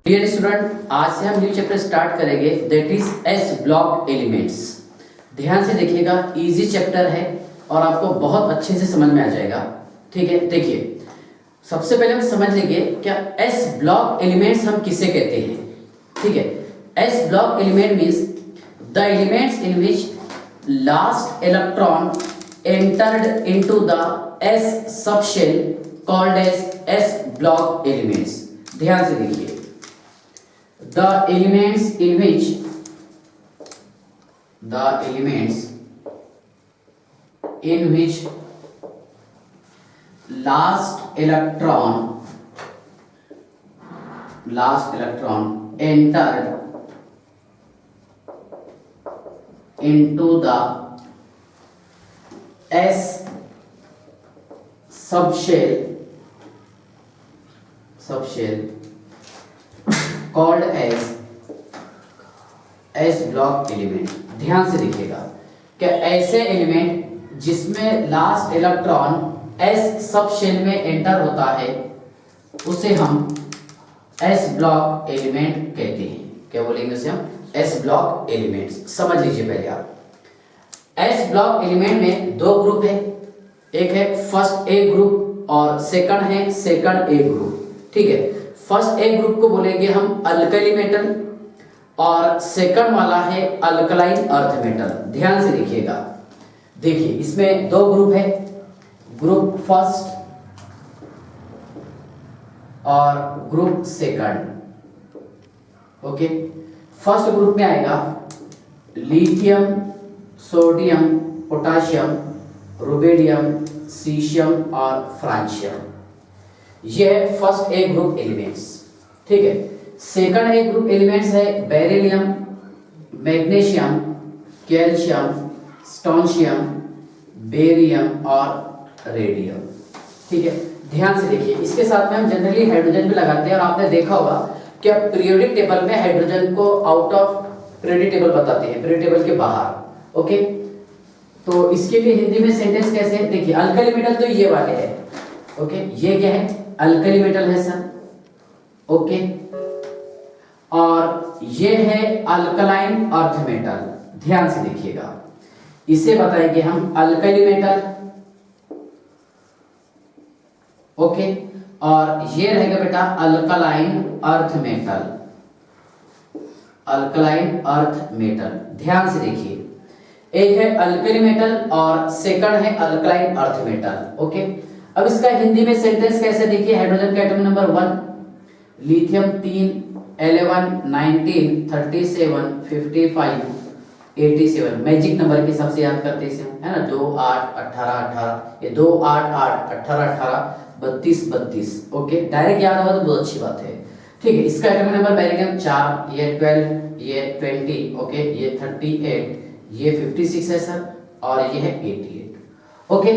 Dear student, आज से हम न्यू चैप्टर स्टार्ट करेंगे that is S block elements. ध्यान से देखिएगा, इजी चैप्टर है और आपको बहुत अच्छे से समझ में आ जाएगा। ठीक है, देखिए सबसे पहले हम समझ लेंगे क्या एस ब्लॉक एलिमेंट्स हम किसे कहते हैं। ठीक है, S block element means the elements in which last electron entered into the s subshell called as s block elements। ध्यान से देखिए, the elements in which last electron entered into the S subshell called as S block element। ध्यान से देखिएगा कि ऐसे element जिसमें last electron S subshell में एंटर होता है उसे हम S ब्लॉक एलिमेंट कहते हैं। क्या बोलेंगे उसे हम? S block elements. समझ लीजिए पहले आप, एस ब्लॉक एलिमेंट में दो ग्रुप है, एक है फर्स्ट ए ग्रुप और सेकंड है सेकंड ए ग्रुप। ठीक है, फर्स्ट ए ग्रुप को बोलेंगे हम अल्कली मेटल और सेकंड वाला है अल्कलाइन अर्थ मेटल। ध्यान से देखिएगा, देखिए इसमें दो ग्रुप है, ग्रुप फर्स्ट और group second. Okay, first group में आएगा lithium, sodium, potassium, rubidium, caesium और फ्रांशियम। ये फर्स्ट ए ग्रुप एलिमेंट्स। ठीक है, सेकंड ए ग्रुप एलिमेंट्स है बेरिलियम, मैग्नीशियम, कैल्शियम, स्टोंशियम, बेरियम और रेडियम। ठीक है, ध्यान से देखिए, इसके साथ में हम जनरली हाइड्रोजन भी लगाते हैं और आपने देखा होगा कि पीरियोडिक टेबल में हाइड्रोजन को आउट ऑफ पीरियोडिक टेबल बताते हैं, पीरियोडिक टेबल के बाहर। ओके, तो इसके लिए हिंदी में सेंटेंस कैसे है? देखिए अल्कली मेटल तो ये वाले है। ओके, ये क्या है? अल्कली मेटल है सर। ओके, और ये है अल्कलाइन अर्थ मेटल। ध्यान से देखिएगा, इसे बताएंगे हम अल्कली मेटल। ओके, और ये रहेगा बेटा alkaline earth metal, alkaline earth metal. ध्यान से देखिए, एक है अल्कली मेटल और सेकंड है अल्कलाइन अर्थ मेटल। ओके, अब इसका हिंदी में सेंटेंस कैसे? देखिए हाइड्रोजन का atom number 1, lithium 3, 11, 19, 37, 55, 87। Magic number के हिसाब से याद करते हैं इसे, है ना? 2, 8, 18, 18, ये 2, 8, 8, 18, 18, 32, 32। ओके, डायरेक्ट याद होगा तो बहुत अच्छी बात है। ठीक है, इसका एटम नंबर बेरिलियम 4, ये 12, ये 20, ओके, ये 38, ये 56 है सर, और ये है 88। ओके,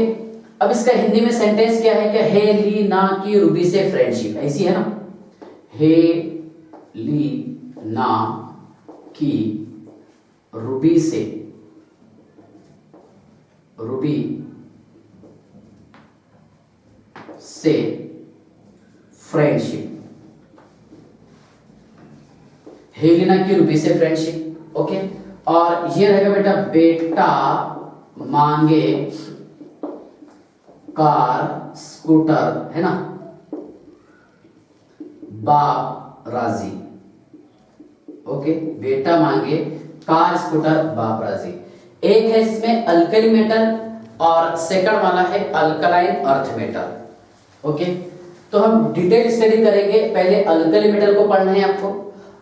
अब इसका हिंदी में सेंटेंस क्या है कि हे ली ना की रूबी से फ्रेंडशिप, ऐसी है ना? हे ली ना की रूबी से फ्रेंडशिप, हेलिना की रूबी से फ्रेंडशिप। ओके, और ये रहेगा बेटा बेटा मांगे कार स्कूटर, है ना? बाप राजी। ओके, बेटा मांगे कार स्कूटर बाप राजी। एक है इसमें अल्कली मेटल और सेकंड वाला है अल्कलाइन अर्थ मेटल। ओके, तो हम डिटेल स्टडी करेंगे। पहले अल्कली मेटल को पढ़ना है आपको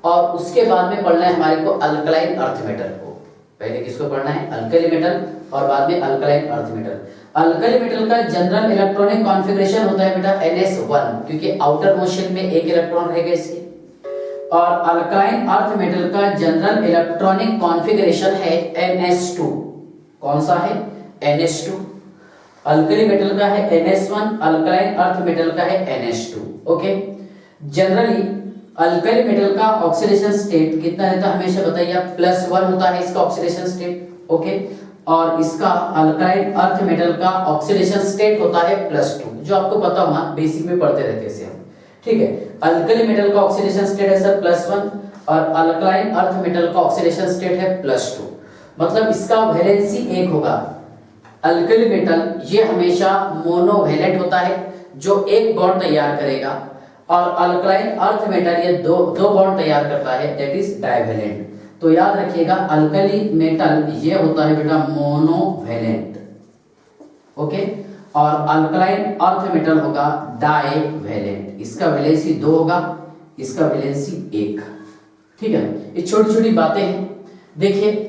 और उसके बाद में पढ़ना है हमारे को अल्कलाइन अर्थ मेटल को। पहले किसको पढ़ना है? अल्कली मेटल, और बाद में alkaline earth metal. Alkali metal का जनरल इलेक्ट्रॉनिक कॉन्फ़िगरेशन होता है बेटा NS1, क्योंकि आउटर मोस्ट शेल में एक इलेक्ट्रॉन रहेगा इसके। और अल्कलाइन अर्थ मेटल का जनरल इलेक्ट्रॉनिक कॉन्फ़िगरेशन है NS2। कौन सा है? NS2। अल्कली मेटल का है NS1, अल्कलाइन अर्थ मेटल का है NS2। Okay, generally alkali metal का ऑक्सीडेशन स्टेट कितना रहता है? हमेशा बताइए आप, +1 होता है इसका ऑक्सीडेशन स्टेट। ओके, और इसका अल्काइल अर्थ मेटल का ऑक्सीडेशन स्टेट होता है +2, जो आपको पता होगा, बेसिक में पढ़ते रहते हैं इसे हम। ठीक है। अल्कली मेटल का ऑक्सीडेशन स्टेट है सर +1 और अल्कलाइन अर्थ मेटल का ऑक्सीडेशन स्टेट है +2। मतलब इसका वैलेंसी 1 होगा। अल्कली मेटल ये हमेशा मोनोवैलेंट होता है जो एक बॉन्ड तैयार करेगा, और अल्कलाइन अर्थ मेटल ये दो बॉन्ड तैयार करता है, दैट इज डाइवैलेंट। तो याद रखिएगा अल्कली मेटल ये होता है बेटा मोनोवैलेंट, ओके, और अल्कलाइन अर्थ मेटल होगा डाइवैलेंट। इसका वैलेंसी 2 होगा, इसका वैलेंसी 1। ठीक है, ये छोटी छोटी बातें हैं। देखिए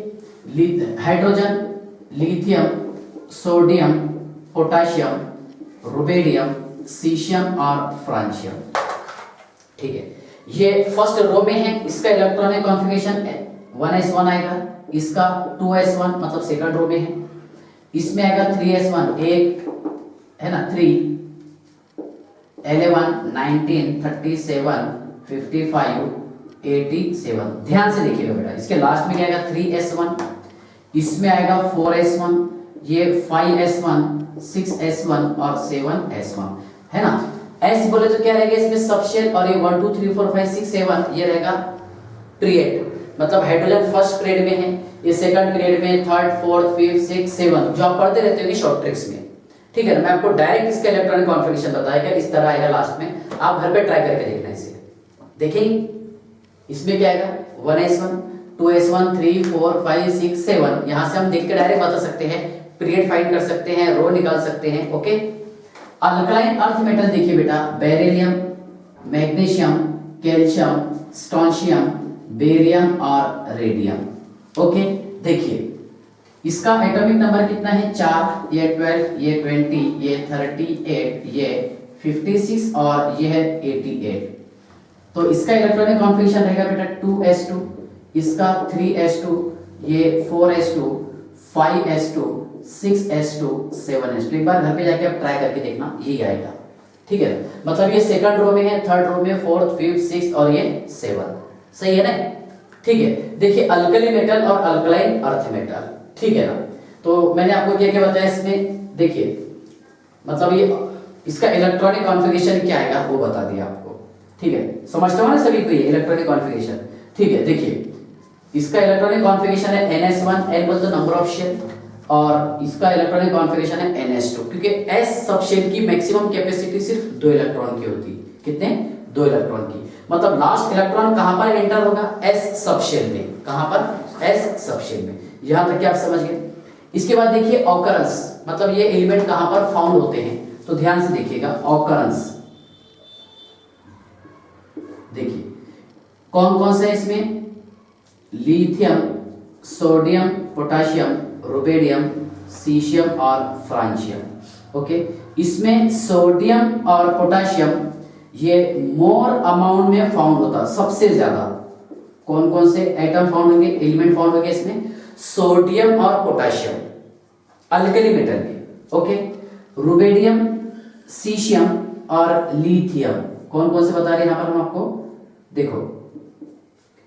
hydrogen, lithium, sodium, potassium, rubidium, caesium और फ्रांशियम। ठीक है, ये फर्स्ट रो में है। इसका इलेक्ट्रॉनिक कॉन्फ़िगरेशन 1s1 आएगा, इसका 2s1 मतलब सेकंड रो में है। इसमें आएगा 3s1, एक है ना 3, 11, 19, 37, 55, 87। ध्यान से देखिएगा बेटा, इसके लास्ट में क्या आएगा 3s1, इसमें आएगा 4s1, ये 5s1, 6s1 और 7s1 है ना। s बोले तो क्या रहेगा इसमें सबशेल, और ये 1 2 3 4 5 6 7 ये रहेगा पीरियड। मतलब हाइड्रोजन फर्स्ट पीरियड में है, ये सेकंड पीरियड में, थर्ड, फोर्थ, फिफ्थ, सिक्स, 7 जो आप पढ़ते रहते हो शॉर्ट ट्रिक्स में। ठीक है ना, मैं आपको डायरेक्ट इसका इलेक्ट्रॉनिक कॉन्फ़िगरेशन बताया क्या इस तरह आएगा लास्ट में, आप घर पे ट्राई करके देखना इसे। देखिए इसमें क्या आएगा 1s1, 2s1, 3, 4, 5, 6, 7। यहां से हम देख के डायरेक्ट बता सकते हैं, पीरियड फाइंड कर सकते हैं, रो निकाल सकते हैं। ओके, अल्कलाइन अर्थ मेटल देखिए बेटा beryllium, magnesium, calcium, strontium, barium और रेडियम। ओके, देखिए इसका एटॉमिक नंबर कितना है 4, ये 12, ये 20, ये 38, ये 56 और ये है 88। तो इसका इलेक्ट्रॉनिक कॉन्फ़िगरेशन रहेगा बेटा 2s2, इसका 3s2, ये 4s2, 5s2, 6s2, 7s2। एक बार घर पे जाके आप ट्राई करके देखना, यही आएगा। ठीक है, मतलब ये सेकंड रो में है, थर्ड रो में 4th, 5th, 6th और ये 7। सही है ना। ठीक है, देखिए अल्कली मेटल और अल्कलाइन अर्थ मेटल। ठीक है ना, तो मैंने आपको क्या क्या बताया इसमें, देखिए मतलब ये इसका इलेक्ट्रॉनिक कॉन्फ़िगरेशन क्या आएगा वो बता दिया आपको। ठीक है, समझते हो ना सभी को ये इलेक्ट्रॉनिक कॉन्फ़िगरेशन। ठीक है, देखिए इसका इलेक्ट्रॉनिक कॉन्फ़िगरेशन है ns1, n बोलते नंबर ऑफ शेल, और इसका इलेक्ट्रॉनिक कॉन्फ़िगरेशन है ns2, क्योंकि s सब शेल की मैक्सिमम कैपेसिटी सिर्फ 2 इलेक्ट्रॉन की होती है। कितने? 2 इलेक्ट्रॉन की। मतलब लास्ट इलेक्ट्रॉन कहां पर एंटर होगा? s सब शेल में। कहां पर? s सब शेल में। यहां तक क्या आप समझ गए। इसके बाद देखिए ऑकरेंस, मतलब ये एलिमेंट कहां पर फाउंड होते हैं, तो ध्यान से देखिएगा ऑकरेंस। देखिए कौन कौन से इसमें, lithium, sodium, potassium, rubidium, caesium और फ्रांशियम। ओके, इसमें सोडियम और पोटेशियम ये मोर अमाउंट में फाउंड होता, सबसे ज्यादा। कौन कौन से एटम फाउंड होंगे, एलिमेंट फाउंड होंगे इसमें? सोडियम और पोटेशियम अल्कली मेटल में। ओके, रुबेडियम, सीशियम और लिथियम। कौन कौन से बता रहे हैं यहां पर हम आपको, देखो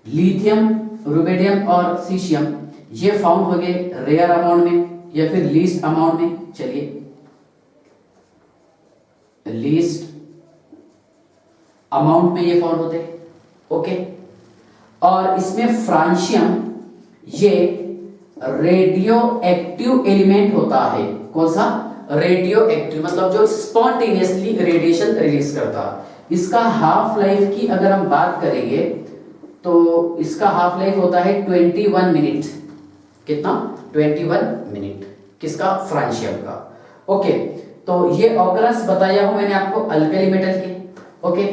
लिथियम, रुबेडियम और सीशियम ये फाउंड हो गए रेयर अमाउंट में या फिर लीस्ट अमाउंट में। चलिए लीस्ट अमाउंट में ये फाउंड होते हैं। ओके, और इसमें फ्रांशियम ये रेडियो एक्टिव एलिमेंट होता है। कौन सा? रेडियो एक्टिव, मतलब जो स्पॉन्टेनियसली रेडिएशन रिलीज करता। इसका हाफ लाइफ की अगर हम बात करेंगे तो इसका हाफ लाइफ होता है 21 मिनट। कितना? 21 मिनट। किसका? फ्रांशियम का। ओके, तो ये ऑकरेंस बताया हूं मैंने आपको अल्कली मेटल के। ओके,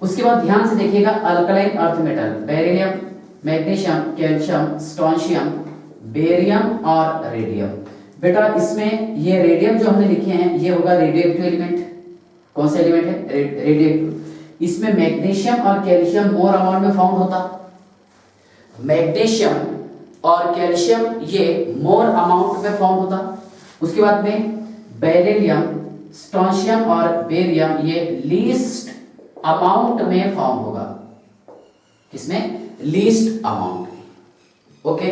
उसके बाद ध्यान से देखिएगा alkaline earth metal beryllium, magnesium, calcium, strontium, barium और रेडियम। बेटा इसमें ये रेडियम जो हमने लिखे हैं ये होगा रेडियोएक्टिव एलिमेंट। कौन सा एलिमेंट है? रेडियोएक्टिव। इसमें मैग्नीशियम और कैल्शियम मोर अमाउंट में फाउंड होता। मैग्नीशियम और कैल्शियम ये मोर अमाउंट में फाउंड होता। उसके बाद में बेरिलियम, स्ट्रोंशियम और बेरियम ये लीस्ट अमाउंट में फाउंड होगा। किसमें? Least amount. Okay,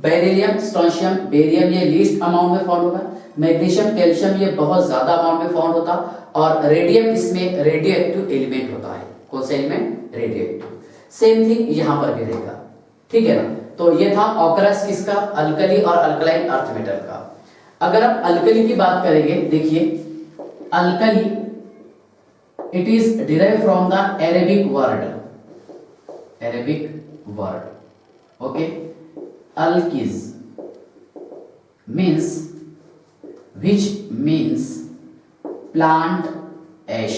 beryllium, strontium, barium ये लीस्ट अमाउंट में फाउंड होगा। मैग्नीशियम, कैल्शियम ये बहुत ज्यादा अमाउंट में फाउंड होता, और रेडियम इसमें रेडियोएक्टिव एलिमेंट होता है। कौन सा एलिमेंट? रेडियोएक्टिव। सेम थिंग यहां पर भी रहेगा, ठीक है ना। तो ये था ऑकरेंस किसका? अल्कली और अल्कलाइन अर्थ मेटल का। अगर हम अल्कली की बात करेंगे, देखिए alkali it is derive from the Arabic word, okay. अल्किज means which means plant ash,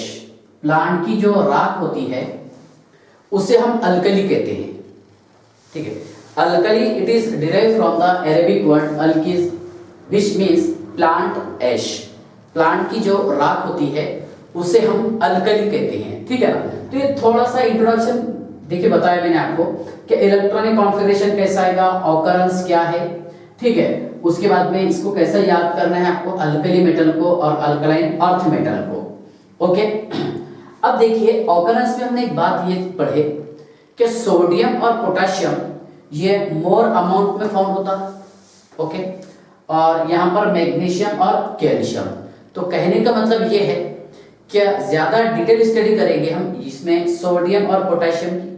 plant की जो राख होती है उसे हम अल्कली कहते हैं, ठीक है। Alkali it is derive from the Arabic word अल्किज which means plant ash, plant की जो राख होती है उसे हम अल्कली कहते हैं, ठीक है ना। तो ये थोड़ा सा इंट्रोडक्शन देखिए बताया मैंने आपको कि इलेक्ट्रॉनिक कॉन्फ़िगरेशन कैसा आएगा, ऑकरेंस क्या है, ठीक है। उसके बाद में इसको कैसे याद करना है आपको, अल्कली मेटल को और अल्कलाइन अर्थ मेटल को, ओके। अब देखिए ऑकरेंस में हमने एक बात ये पढ़े कि सोडियम और पोटेशियम ये मोर अमाउंट में फॉर्म होता है, ओके। और यहाँ पर मैग्नीशियम और कैल्शियम। तो कहने का मतलब ये है कि ज्यादा डिटेल स्टडी करेंगे हम इसमें सोडियम और पोटेशियम की,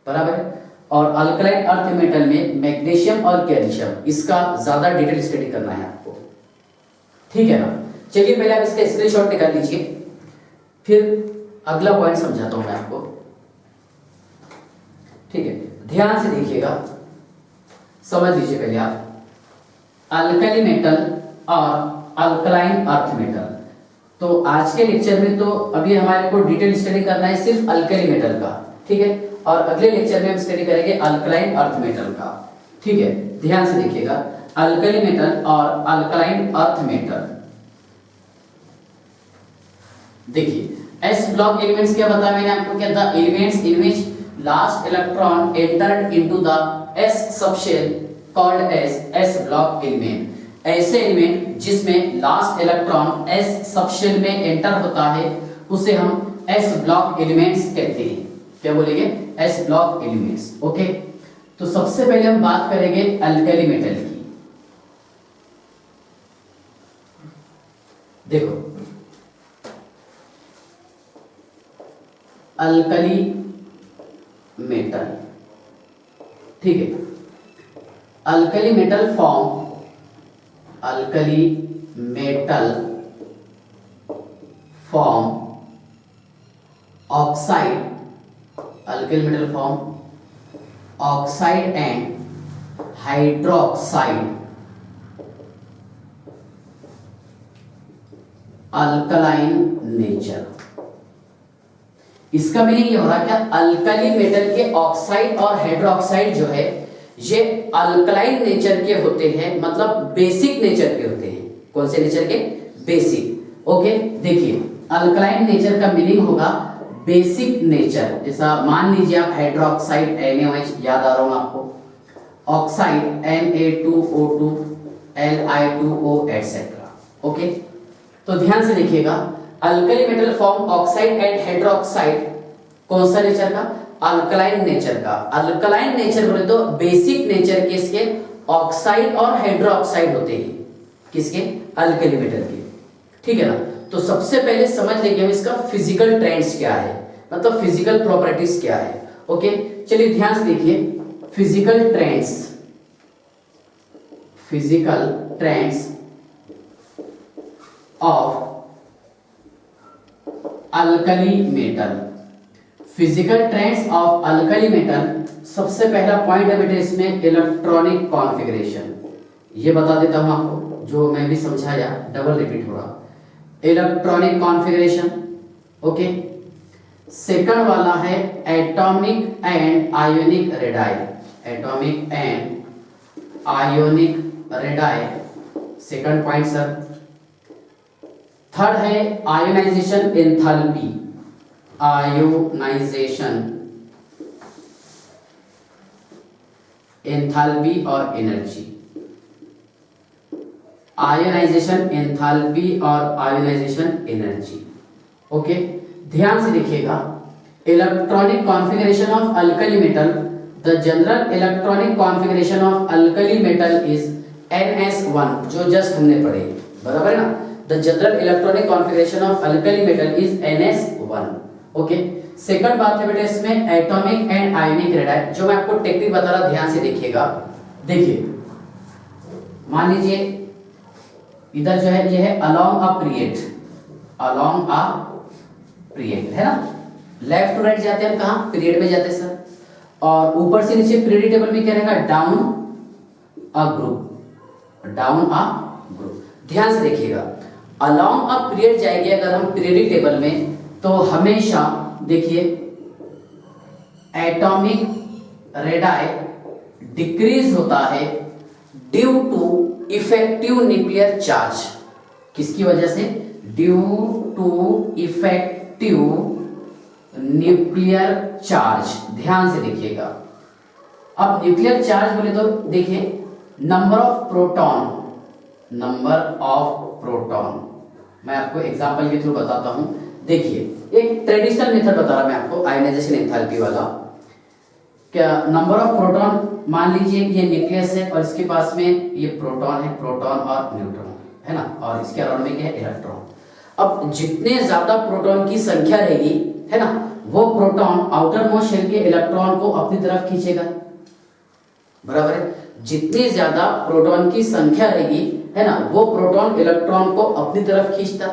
बराबर है। और अल्कलाइन अर्थ मेटल में मैग्नीशियम और कैल्शियम, इसका ज्यादा डिटेल स्टडी करना है आपको, ठीक है ना। चलिए पहले आप इसका स्क्रीनशॉट निकाल लीजिए, फिर अगला पॉइंट समझाता हूं मैं आपको, ठीक है। ध्यान से देखिएगा, समझ लीजिए पहले आप अल्कली मेटल और अल्कलाइन अर्थ मेटल। तो आज के लेक्चर में तो अभी हमारे को डिटेल स्टडी करना है सिर्फ अल्कली मेटल का, ठीक है। और अगले लेक्चर में हम स्टडी करेंगे अल्कलाइन अर्थ मेटल का, ठीक है। ध्यान से देखिएगा, अल्कली मेटल और अल्कलाइन अर्थ मेटल। देखिए एस ब्लॉक एलिमेंट्स क्या बताया मैंने आपको, क्या the elements in which last electron entered into the s subshell called as s block element. ऐसे एलिमेंट जिसमें लास्ट इलेक्ट्रॉन s सबशेल में एंटर होता है उसे हम s ब्लॉक एलिमेंट्स कहते हैं। क्या बोलेंगे? s block elements, okay. तो सबसे पहले हम बात करेंगे अल्कली मेटल की। देखो अल्कली मेटल, ठीक है। Alkali metal form, alkali metal form oxide, alkali metal form oxide and hydroxide alkaline nature. इसका मीनिंग ये हो रहा है क्या, अल्कली मेटल के ऑक्साइड और हाइड्रोक्साइड जो है ये अल्कलाइन नेचर के होते हैं, मतलब बेसिक नेचर के होते हैं। कौन से नेचर के? Basic, okay. देखिए अल्कलाइन नेचर का मीनिंग होगा बेसिक नेचर। जैसा मान लीजिए आप हाइड्रोक्साइड NaOH, याद आ रहा हूं आपको, oxide Na2O2 Li2O etcetera, okay. तो ध्यान से देखिएगा, alkali metal form oxide and hydroxide कौन सा नेचर का? अल्कलाइन नेचर का। अल्कलाइन नेचर बोले तो बेसिक नेचर किसके? ऑक्साइड और हाइड्रोक्साइड होते हैं, किसके? अल्कली मेटल के, ठीक है ना। तो सबसे पहले समझ लेंगे हम इसका फिजिकल ट्रेंड्स क्या है, मतलब फिजिकल प्रॉपर्टीज क्या है, ओके। चलिए ध्यान से देखिए, physical trends, physical trends of alkali metal, physical trends of alkali metal. सबसे पहला पॉइंट है बेटे इसमें इलेक्ट्रॉनिक कॉन्फ़िगरेशन। ये बता देता हूं आपको, जो मैं भी समझाया डबल रिपीट हो रहा। Electronic configuration, okay. सेकंड वाला है atomic and ionic radii, atomic and ionic radii, second point sir. Third है आयोनाइजेशन एंथैल्पी, आयोनाइजेशन एंथैल्पी और एनर्जी, आयोनाइजेशन एंथैल्पी और आयोनाइजेशन एनर्जी, ओके। ध्यान से देखिएगा, electronic configuration of alkali metal, the general electronic configuration of alkali metal is NS1, जो just हमने पढ़े, बराबर है ना। The general electronic configuration of alkali metal is NS1, okay. Second बात है बेटा इसमें एटॉमिक एंड आयनिक रेडाई, जो मैं आपको टेक्निक बता रहा, ध्यान से देखिएगा। देखिए मान लीजिए इधर जो है ये है along a period, along a period है ना, लेफ्ट टू राइट जाते हैं हम कहाँ, पीरियड में जाते हैं सर, और ऊपर से नीचे पीरियड टेबल में क्या रहेगा, down a group, down a group. ध्यान से देखिएगा, अलोंग अ पीरियड जाएंगे अगर हम पीरियडिक टेबल में, तो हमेशा देखिए एटॉमिक रेडाई डिक्रीज होता है due to effective nuclear charge. किसकी वजह से, due to effective nuclear charge. ध्यान से देखिएगा, अब न्यूक्लियर चार्ज बोले तो देखिए number of proton, number of proton, मैं आपको एग्जांपल के थ्रू बताता हूं। देखिए एक ट्रेडिशनल मेथड बता रहा मैं आपको, आयनाइजेशन एंथैल्पी वाला। क्या नंबर ऑफ प्रोटॉन, मान लीजिए ये न्यूक्लियस है और इसके पास में ये प्रोटॉन है, प्रोटॉन और न्यूट्रॉन है ना, और इसके अराउंड में क्या है, इलेक्ट्रॉन। अब जितने ज्यादा प्रोटॉन की संख्या रहेगी है ना, वो प्रोटॉन आउटर मोस्ट शेल के इलेक्ट्रॉन को अपनी तरफ खींचेगा, बराबर है। जितनी ज्यादा प्रोटॉन की संख्या रहेगी है ना, वो प्रोटॉन इलेक्ट्रॉन को अपनी तरफ खींचता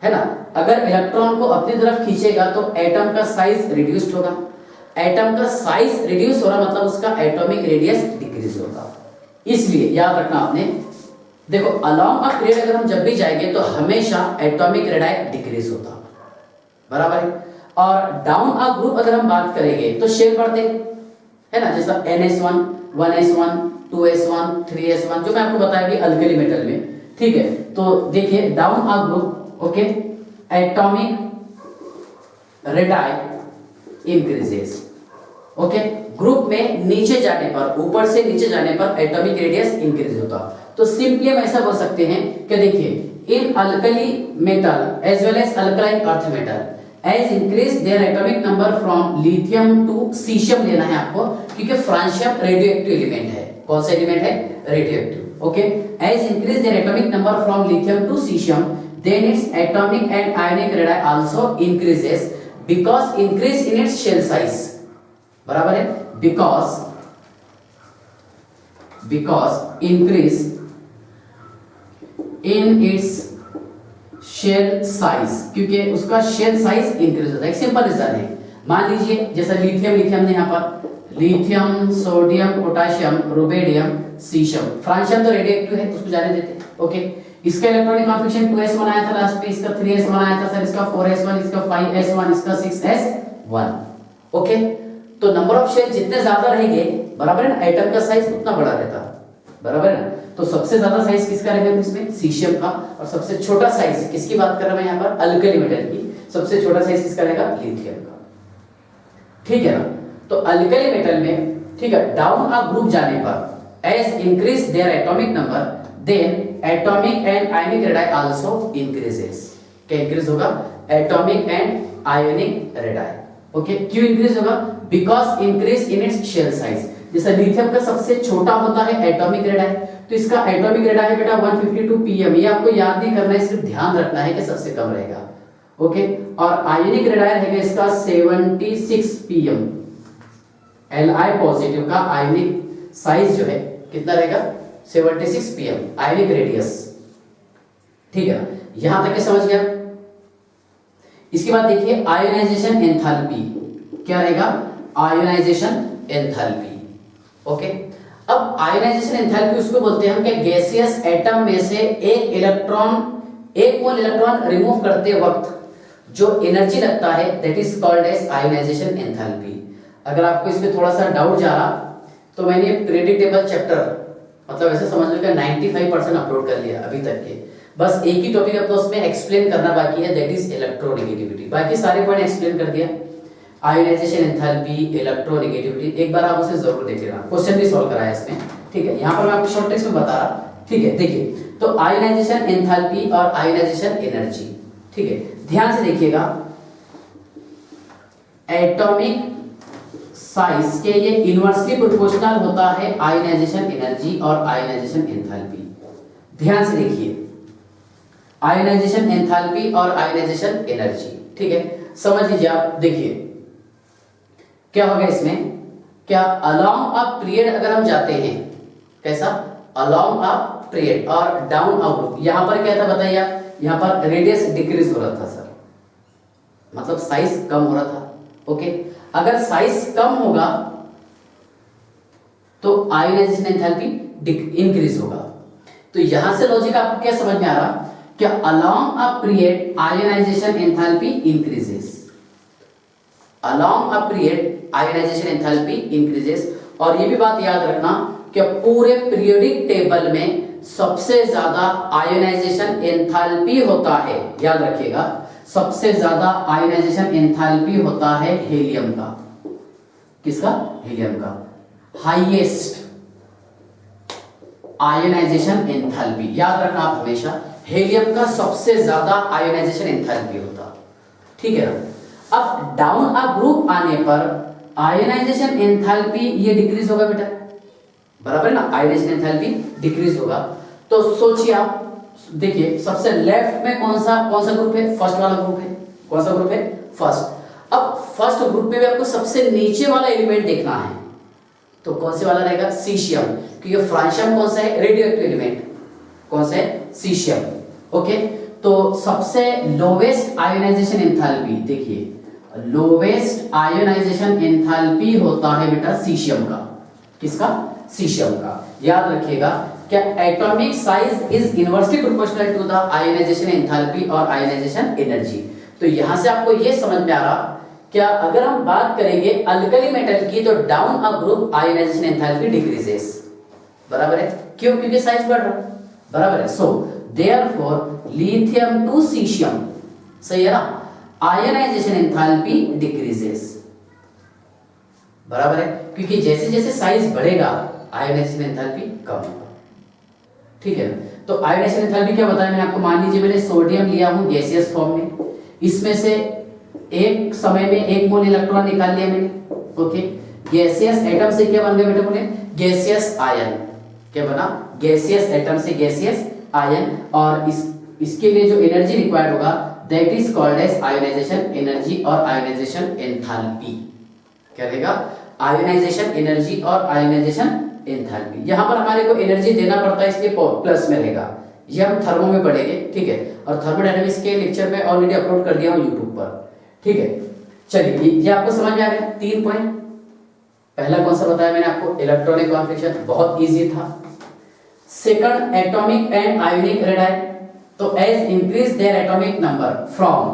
है ना। अगर इलेक्ट्रॉन को अपनी तरफ खींचेगा तो एटम का साइज रिड्यूस्ड होगा, एटम का साइज रिड्यूस हो रहा मतलब उसका एटॉमिक रेडियस डिक्रीज होगा। इसलिए याद रखना आपने, देखो अलोंग अ पीरियड अगर हम जब भी जाएंगे तो हमेशा एटॉमिक रेडाई डिक्रीज होता, बराबर है। और डाउन अ ग्रुप अगर हम बात करेंगे तो शेल बढ़ते है ना, जैसा NS1, 1S1, 2S1, 3S1, जो मैं आपको बताया कि अल्कली मेटल में, ठीक है। तो देखिए down a group, okay, atomic radii increases, okay. Group में नीचे जाने पर, ऊपर से नीचे जाने पर एटॉमिक रेडियस इंक्रीज होता। तो सिंपली हम ऐसा बोल सकते हैं कि देखिए इन alkali metal as well as alkaline earth metal as increase their atomic number from lithium to caesium लेना है आपको, क्योंकि फ्रांशियम रेडियोएक्टिव एलिमेंट है। कौन सा एलिमेंट है, radioactive, okay. As increase their atomic number from lithium to caesium, then its atomic and ionic radii also increases because increase in its shell size, बराबर है। Because increase in its shell size, क्योंकि उसका shell size increase होता है। एक simple reason है, मान लीजिए जैसा लिथियम ने यहाँ पर lithium, sodium, potassium, rubidium, caesium, francium तो रेडियोएक्टिव है तो उसको जाने देते, ओके। इसका इलेक्ट्रॉनिक कॉन्फिगरेशन 2s1 आया था लास्ट पे, इसका 3s1 आया था सर, इसका 4s1, इसका 5s1, इसका 6s1, ओके। तो नंबर ऑफ शेल जितने ज्यादा रहेंगे, बराबर है ना, एटम का साइज उतना बड़ा रहता, बराबर है ना। तो सबसे ज्यादा साइज किसका रहेगा इसमें, सीशियम का, और सबसे छोटा साइज किसकी बात कर रहा हूं मैं यहाँ पर, अल्कली मेटल की, सबसे छोटा साइज किसका रहेगा, लिथियम का, ठीक है ना। तो अल्कली मेटल में, ठीक है, डाउन अ ग्रुप जाने पर as increase their atomic number, then atomic and ionic radii also increases. क्या इंक्रीज होगा, atomic and ionic radii, okay. क्यों इंक्रीज होगा, because increase in its shell size. जैसा लिथियम का सबसे छोटा होता है एटॉमिक रेडाई, तो इसका एटॉमिक रेडाई है बेटा 152 pm। ये आपको याद नहीं करना है, सिर्फ ध्यान रखना है कि सबसे कम रहेगा, ओके। और आयनिक रेडाई रहेगा इसका 76 pm। Li पॉजिटिव का आयनिक साइज जो है कितना रहेगा, 76 pm आयनिक रेडियस, ठीक है। यहां तक के समझ गया। इसके बाद देखिए आयोनाइजेशन एंथैल्पी, क्या रहेगा, आयोनाइजेशन एंथैल्पी, ओके। अब आयोनाइजेशन एंथैल्पी उसको बोलते हैं हम कि गैसियस एटम में से एक मोल इलेक्ट्रॉन रिमूव करते वक्त जो एनर्जी लगता है, that is called as ionisation enthalpy. अगर आपको इसमें थोड़ा सा डाउट जा रहा तो मैंने पीरियडिक टेबल चैप्टर, मतलब ऐसे समझ लो कि 95% अपलोड कर लिया अभी तक के, बस एक ही टॉपिक अब तो उसमें एक्सप्लेन करना बाकी है, दैट इज इलेक्ट्रोनेगेटिविटी। बाकी सारे पॉइंट एक्सप्लेन कर दिया, आयोनाइजेशन एंथैल्पी, इलेक्ट्रोनेगेटिविटी, एक बार आप उसे जरूर देख लेना, क्वेश्चन भी सॉल्व कराया इसमें, ठीक है। यहाँ पर मैं आपको शॉर्ट ट्रिक्स में बता रहा, ठीक है। देखिए तो आयोनाइजेशन एंथैल्पी और आयोनाइजेशन एनर्जी, ठीक है, ध्यान से देखिएगा। एटॉमिक साइज के ये इनवर्सली प्रोपोर्शनल होता है आयोनाइजेशन एनर्जी और आयोनाइजेशन एंथैल्पी। ध्यान से देखिए, आयोनाइजेशन एंथैल्पी और आयोनाइजेशन एनर्जी, ठीक है, समझ लीजिए आप। देखिए क्या होगा इसमें, क्या अलोंग अ पीरियड अगर हम जाते हैं, कैसा, अलोंग अ पीरियड और डाउन अ ग्रुप, यहां पर क्या था बताइए आप, यहां पर रेडियस डिक्रीज हो रहा था सर, मतलब साइज कम हो रहा था। ओके, अगर साइज कम होगा तो आयोनाइजेशन एंथैल्पी इंक्रीज होगा। तो यहां से लॉजिक आपको क्या समझ में आ रहा, क्या along a period ionisation enthalpy increases, along a period ionisation enthalpy increases. और ये भी बात याद रखना कि पूरे पीरियोडिक टेबल में सबसे ज्यादा आयोनाइजेशन एंथैल्पी होता है, याद रखिएगा, सबसे ज्यादा आयोनाइजेशन एंथैल्पी होता है हीलियम का। किसका, हीलियम का। हाईएस्ट आयोनाइजेशन एंथैल्पी, याद रखना आप हमेशा, हीलियम का सबसे ज्यादा आयोनाइजेशन एंथैल्पी होता, ठीक है ना। अब डाउन अ ग्रुप आने पर आयोनाइजेशन एंथैल्पी ये डिक्रीज होगा बेटा, बराबर है ना, आयोनाइजेशन एंथैल्पी डिक्रीज होगा। तो सोचिए आप, देखिए सबसे लेफ्ट में कौन सा ग्रुप है, फर्स्ट वाला ग्रुप है, कौन सा ग्रुप है, फर्स्ट। अब फर्स्ट ग्रुप में भी आपको सबसे नीचे वाला एलिमेंट देखना है, तो कौन से वाला रहेगा, सीशियम, क्योंकि फ्रांशियम कौन सा है, रेडियो एक्टिव एलिमेंट, कौन सा है, सीशियम। ओके, तो सबसे लोवेस्ट आयोनाइजेशन एंथैल्पी, देखिए लोवेस्ट आयोनाइजेशन एंथैल्पी होता है बेटा सीशियम का, किसका, सीशियम का। याद रखिएगा, क्या atomic size is inversely proportional to the ionisation enthalpy और आयोनाइजेशन एनर्जी। तो यहां से आपको यह समझ में आ रहा, क्या अगर हम बात करेंगे अल्कली मेटल की, तो down a group ionisation enthalpy decreases, बराबर है, क्यों, क्योंकि साइज बढ़ रहा, बराबर है। So therefore lithium to caesium, सही है ना, आयोनाइजेशन एंथैल्पी डिक्रीजेस, बराबर है, क्योंकि जैसे जैसे साइज बढ़ेगा आयोनाइजेशन एंथैल्पी कम होगा, ठीक है। तो आयोनाइजेशन एंथैल्पी क्या बताया मैंने आपको, मान लीजिए मैंने सोडियम लिया हूं गैसियस फॉर्म में, इसमें से एक समय में 1 मोल इलेक्ट्रॉन निकाल लिया मैंने, ओके, गैसियस एटम से क्या बन गया बेटा, बोले गैसियस आयन, क्या बना, गैसियस एटम से गैसियस आयन, और इसके लिए जो एनर्जी रिक्वायर्ड होगा that is called as ionisation energy और आयोनाइजेशन एंथैल्पी, क्या रहेगा, आयोनाइजेशन एनर्जी और आयोनाइजेशन एंथैल्पी। यहां पर हमारे को एनर्जी देना पड़ता है, इसलिए प्लस में रहेगा, ये हम थर्मो में पढ़ेंगे, ठीक है, और थर्मोडायनामिक्स के लेक्चर में ऑलरेडी अपलोड कर दिया हूं यूट्यूब पर, ठीक है। चलिए ये आपको समझ में आ गया, 3 पॉइंट। पहला कौन सा बताया मैंने आपको, इलेक्ट्रॉनिक कॉन्फिगरेशन, बहुत इजी था। Second atomic and ionic radii, तो as increase their atomic number from,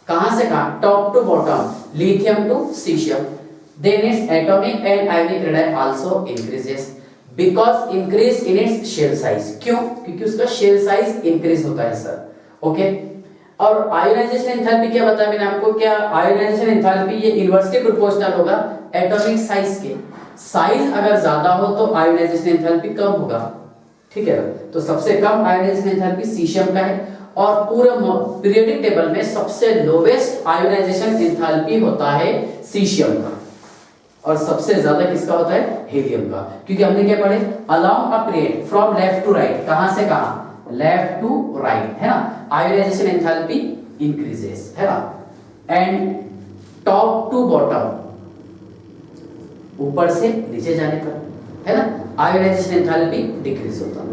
कहां से कहां, top to bottom, lithium to caesium, then its atomic and ionic radii also increases because increase in its shell size। क्यों, क्योंकि उसका shell size increase होता है sir, okay. और ionisation enthalpy क्या बताया मैंने आपको, क्या आयोनाइजेशन एंथैल्पी ये इनवर्सली प्रोपोर्शनल होगा एटॉमिक साइज के, साइज अगर ज्यादा हो तो आयोनाइजेशन एंथैल्पी कम होगा, ठीक है। तो सबसे कम आयोनाइजेशन एंथैल्पी सीशियम का है, और पूरे पीरियोडिक टेबल में सबसे लोवेस्ट आयोनाइजेशन एंथैल्पी होता है सीशियम का, और सबसे ज्यादा किसका होता है, हीलियम का, क्योंकि हमने क्या पढ़े, along a period from left to right, कहां से कहां, लेफ्ट टू राइट, है ना, आयोनाइजेशन एंथैल्पी इंक्रीजेस, है ना, एंड टॉप टू बॉटम, ऊपर से नीचे जाने पर, है ना, आयोनाइजेशन एंथैल्पी डिक्रीज होता,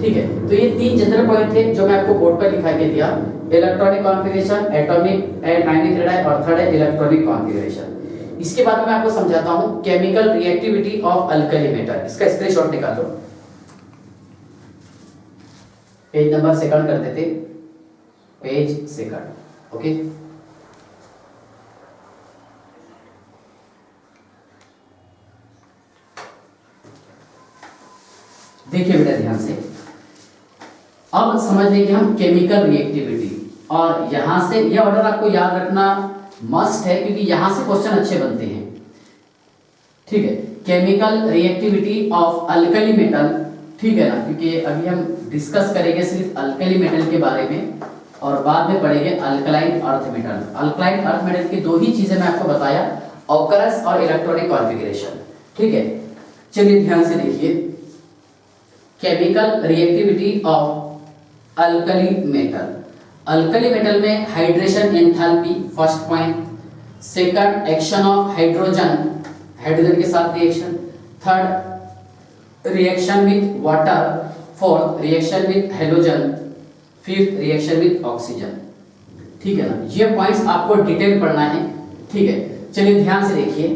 ठीक है। तो ये 3 जनरल पॉइंट थे जो मैं आपको बोर्ड पर लिखा के दिया, electronic configuration, atomic and ionic radii, और थर्ड है इलेक्ट्रॉनिक कॉन्फिगरेशन। इसके बाद में मैं आपको समझाता हूं chemical reactivity of alkali metal, इसका स्क्रीनशॉट निकाल लो, पेज नंबर सेकंड कर देते, पेज सेकंड, ओके। देखिए बेटा ध्यान से, अब समझ लेंगे हम केमिकल रिएक्टिविटी, और यहां से यह ऑर्डर आपको याद रखना मस्ट है, क्योंकि यहां से क्वेश्चन अच्छे बनते हैं, ठीक है। Chemical reactivity of alkali metal, ठीक है ना, क्योंकि अभी हम डिस्कस करेंगे सिर्फ अल्कली मेटल के बारे में, और बाद में पढ़ेंगे alkaline earth metal. Alkaline earth metal की 2 ही चीजें मैं आपको बताया, ऑकरेंस और इलेक्ट्रॉनिक कॉन्फिगरेशन, ठीक है। चलिए ध्यान से देखिए, chemical reactivity of alkali metal, alkali metal में hydration enthalpy first point, second action of hydrogen, hydrogen के साथ reaction, third reaction with water, fourth reaction with halogen, fifth reaction with oxygen. ठीक है ना, ये पॉइंट्स आपको डिटेल पढ़ना है। ठीक है, चलिए ध्यान से देखिए।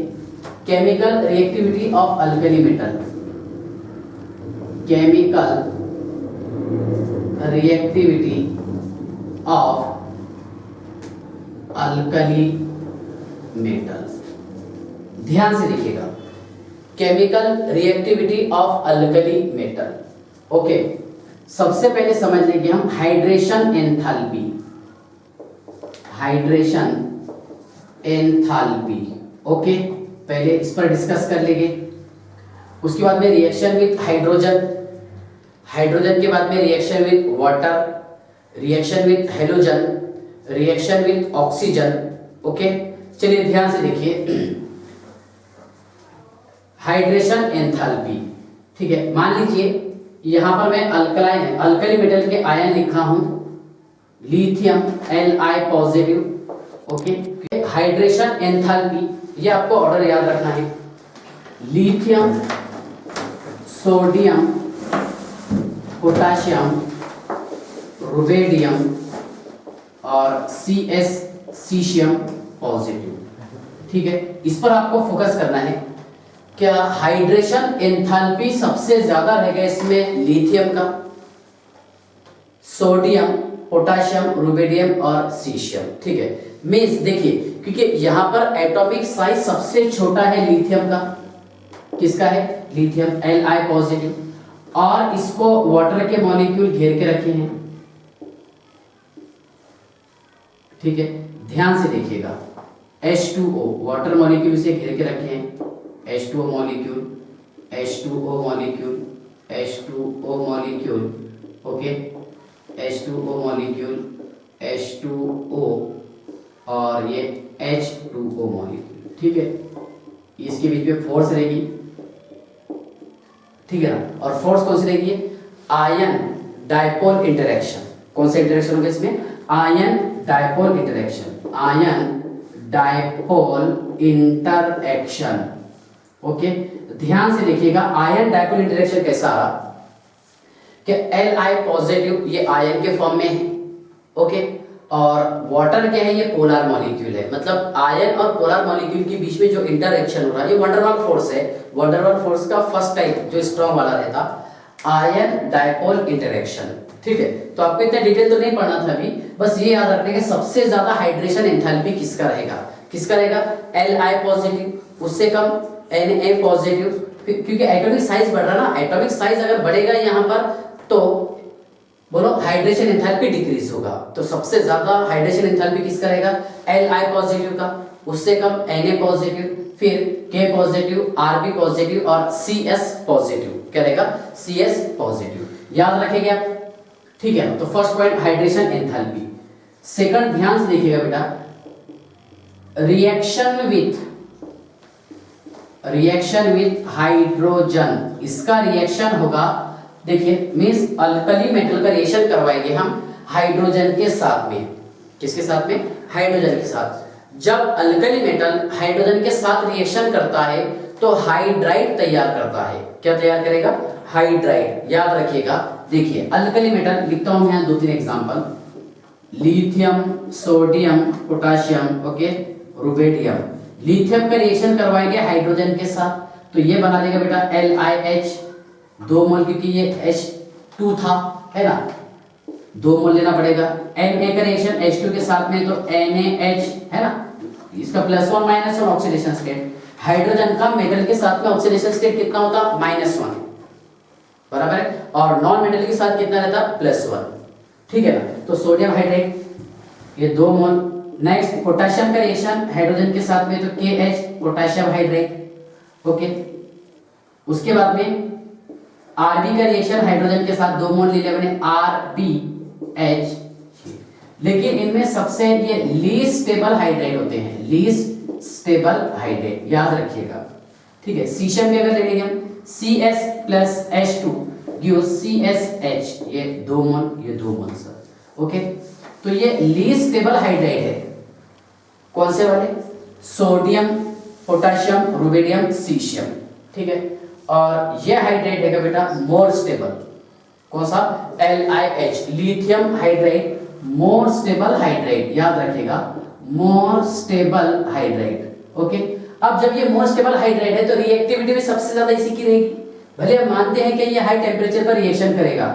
Chemical reactivity of alkali metal, chemical reactivity of alkali metal, ध्यान से देखिएगा, chemical reactivity of alkali metal. Okay, सबसे पहले समझ लेंगे हम hydration enthalpy, hydration enthalpy. Okay, पहले इस पर डिस्कस कर लेंगे। उसके बाद में रिएक्शन विथ हाइड्रोजन, हाइड्रोजन के बाद में reaction with water, reaction with halogen, reaction with oxygen. Okay, चलिए ध्यान से देखिए हाइड्रेशन एंथैल्पी। ठीक है, मान लीजिए यहां पर मैं अल्कलाइन है, अल्कली मेटल के आयन लिखा हूं lithium Li positive. Okay, hydration enthalpy, ये आपको ऑर्डर याद रखना है, लिथियम, सोडियम, पोटेशियम, रुबेडियम और CS सीशियम पॉजिटिव। ठीक है, इस पर आपको फोकस करना है। क्या हाइड्रेशन एंथैल्पी सबसे ज्यादा रहेगा इसमें लिथियम का, सोडियम, पोटेशियम, रुबेडियम और सीशियम। ठीक है, मींस देखिए, क्योंकि यहां पर एटॉमिक साइज सबसे छोटा है लिथियम का, किसका है, लिथियम Li पॉजिटिव, और इसको वाटर के मॉलिक्यूल घेर के रखे हैं। ठीक है, ध्यान से देखिएगा, H2O वाटर मॉलिक्यूल से घेर के रखे हैं, H2O molecule, H2O molecule, H2O molecule. Okay, H2O molecule, H2O और ये H2O मॉलिक्यूल। ठीक है, इसके बीच में फोर्स रहेगी। ठीक है ना, और फोर्स कौन सी रहेगी, आयन डायपोल इंटरेक्शन। कौन सा इंटरेक्शन होगा इसमें, ion dipole interaction, ion dipole interaction. Okay, ध्यान से देखिएगा, आयन डायपोल इंटरेक्शन कैसा आ रहा कि Li पॉजिटिव ये आयन के फॉर्म में है। ओके, और वाटर क्या है, ये पोलर मॉलिक्यूल है, मतलब आयन और पोलर मॉलिक्यूल के बीच में जो इंटरेक्शन हो रहा है ये वंडरवाल फोर्स है। वंडरवाल फोर्स का फर्स्ट टाइप जो स्ट्रॉन्ग वाला रहता, आयन डायपोल इंटरेक्शन। ठीक है, तो आपको इतना डिटेल तो नहीं पढ़ना था अभी, बस ये याद रखने के सबसे ज्यादा हाइड्रेशन एंथैल्पी किसका रहेगा, किसका रहेगा, Li पॉजिटिव, उससे कम Na पॉजिटिव, क्योंकि एटॉमिक साइज बढ़ रहा है ना, एटॉमिक साइज अगर बढ़ेगा यहाँ पर तो बोलो हाइड्रेशन एंथैल्पी डिक्रीज होगा। तो सबसे ज्यादा हाइड्रेशन एंथैल्पी किसका रहेगा, Li पॉजिटिव का, उससे कम Na पॉजिटिव, फिर K पॉजिटिव, Rb पॉजिटिव और CS पॉजिटिव। क्या रहेगा, CS पॉजिटिव। याद रखेंगे आप। ठीक है, तो first point hydration enthalpy. Second ध्यान से देखिएगा बेटा, रिएक्शन विथ हाइड्रोजन। इसका रिएक्शन होगा, देखिए मींस अल्कली मेटल का रिएक्शन करवाएंगे हम हाइड्रोजन के साथ में। किसके साथ में, हाइड्रोजन के साथ। जब अल्कली मेटल हाइड्रोजन के साथ रिएक्शन करता है तो हाइड्राइड तैयार करता है। क्या तैयार करेगा, हाइड्राइड। याद रखिएगा, देखिए अल्कली मेटल लिखता हूं मैं 2-3 example, lithium, sodium, potassium, okay, rubidium. Lithium का रिएक्शन करवाएंगे हाइड्रोजन के साथ, तो ये बना देगा बेटा LiH, 2 मोल, क्योंकि ये H2 था, है ना, 2 मोल लेना पड़ेगा। Na का रिएक्शन H2 के साथ में तो NaH, है ना, इसका +1 -1 ऑक्सीडेशन स्टेट। हाइड्रोजन का मेटल के साथ में ऑक्सीडेशन स्टेट कितना होता, -1, बराबर है, और नॉन मेटल के साथ कितना रहता, +1। ठीक है ना, तो सोडियम हाइड्रेट ये 2 मोल। नेक्स्ट पोटेशियम का रिएक्शन हाइड्रोजन के साथ में तो KH, पोटेशियम हाइड्रेट। ओके, उसके बाद में Rb का रिएक्शन हाइड्रोजन के साथ 2 मोल ले लिया मैंने, RbH। लेकिन इनमें सबसे ये लीस्ट स्टेबल हाइड्रेट होते हैं, लीस्ट स्टेबल हाइड्रेट, याद रखिएगा। ठीक है, सीशियम भी अगर ले लेंगे हम, CS + H2 गिव्स CSH, ये 2 मोल, ये 2 मोल सर। ओके, तो ये लीस्ट स्टेबल हाइड्रेट है। कौन से वाले, सोडियम, पोटेशियम, रुबिडियम, सीशियम, ठीक है। और ये हाइड्रेट है बेटा मोर स्टेबल, कौन सा? LiH, lithium hydrate, more stable hydrate, याद रखिएगा मोर स्टेबल हाइड्रेट, ओके। अब जब ये मोर स्टेबल हाइड्रेट है तो रिएक्टिविटी भी सबसे ज्यादा इसी की रहेगी। भले हम मानते हैं कि ये हाई टेम्परेचर पर रिएक्शन करेगा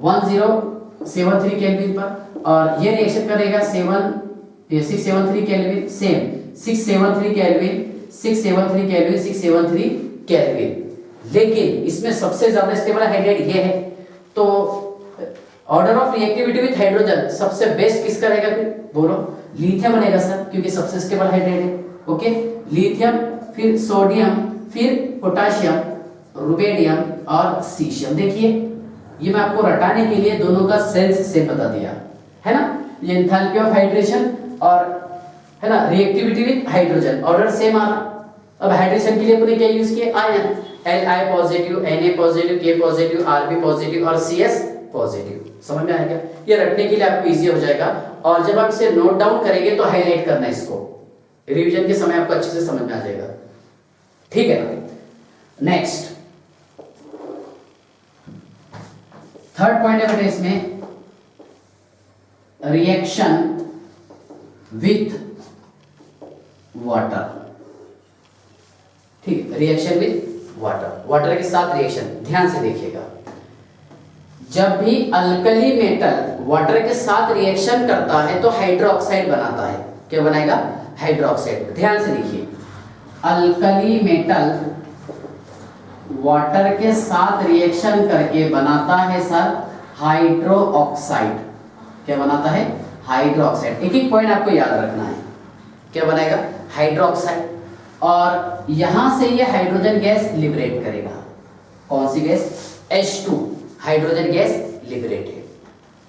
1073 केल्विन पर, और ये रिएक्शन करेगा 673 kelvin, same 673 kelvin, 673 kelvin, 673 kelvin. लेकिन इसमें सबसे ज्यादा स्टेबल हाइड्रेट ये है, तो order of reactivity with hydrogen सबसे बेस्ट किसका रहेगा? फिर बोलो, लिथियम रहेगा सर, क्योंकि सबसे स्टेबल हाइड्रेट है, ओके। लिथियम, फिर सोडियम, फिर पोटेशियम, रुबिडियम और सीशियम। देखिए ये मैं आपको रटाने के लिए दोनों का सेल्स से बता दिया है ना, ये एंथैल्पी ऑफ हाइड्रेशन और है ना reactivity with hydrogen, order same आ रहा। अब हाइड्रेशन के लिए अपने क्या यूज किए? Ion, Li positive, Na positive, K positive, Rb positive और Cs पॉजिटिव। समझ में आया क्या? ये रटने के लिए आपको इजी हो जाएगा, और जब आप इसे नोट डाउन करेंगे तो हाईलाइट करना इसको, रिवीजन के समय आपको अच्छे से समझ में आ जाएगा, ठीक है ना। नेक्स्ट थर्ड पॉइंट है बेटा इसमें, रिएक्शन विथ वाटर, ठीक है, रिएक्शन विथ वाटर, वाटर के साथ रिएक्शन। ध्यान से देखिएगा, जब भी अल्कली मेटल वाटर के साथ रिएक्शन करता है तो हाइड्रोक्साइड बनाता है। क्या बनाएगा? हाइड्रोक्साइड। ध्यान से देखिए, अल्कली मेटल वाटर के साथ रिएक्शन करके बनाता है सर हाइड्रोक्साइड। क्या बनाता है? हाइड्रोक्साइड। एक एक पॉइंट आपको याद रखना है। क्या बनाएगा? हाइड्रोक्साइड। और यहां से ये हाइड्रोजन गैस लिबरेट करेगा। कौन सी गैस? H2, hydrogen gas liberated.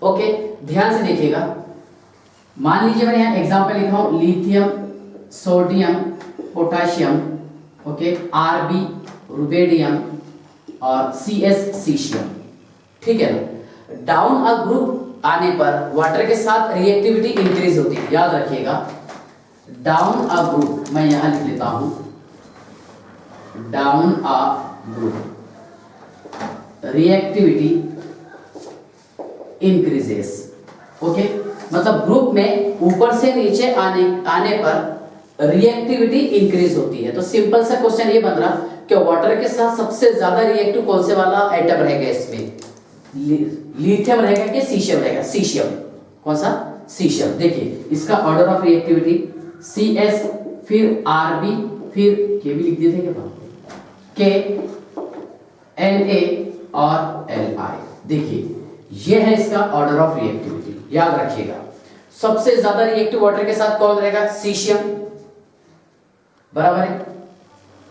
Okay, ध्यान से देखिएगा। मान लीजिए मैंने यहां एग्जांपल लिखा हूं, lithium, sodium, potassium, okay, Rb, rubidium और Cs, सीशियम, ठीक है ना। डाउन अ ग्रुप आने पर वाटर के साथ रिएक्टिविटी इंक्रीज होती है, याद रखिएगा। डाउन अ ग्रुप, मैं यहां लिख लेता हूं, down a group reactivity increases. Okay, मतलब ग्रुप में ऊपर से नीचे आने पर रिएक्टिविटी इंक्रीज होती है। तो सिंपल सा क्वेश्चन ये बन रहा कि वाटर के साथ सबसे ज्यादा रिएक्टिव कौन से वाला एटम रहेगा इसमें? लिथियम रहेगा कि सीशियम रहेगा? सीशियम। कौन सा? सीशियम। देखिए इसका ऑर्डर ऑफ रिएक्टिविटी CS, फिर Rb, फिर के भी लिख दिए थे क्या? K, Na और Li। देखिए ये है इसका ऑर्डर ऑफ रिएक्टिविटी, याद रखिएगा। सबसे ज्यादा रिएक्टिव वाटर के साथ कौन रहेगा? सीशियम, बराबर है।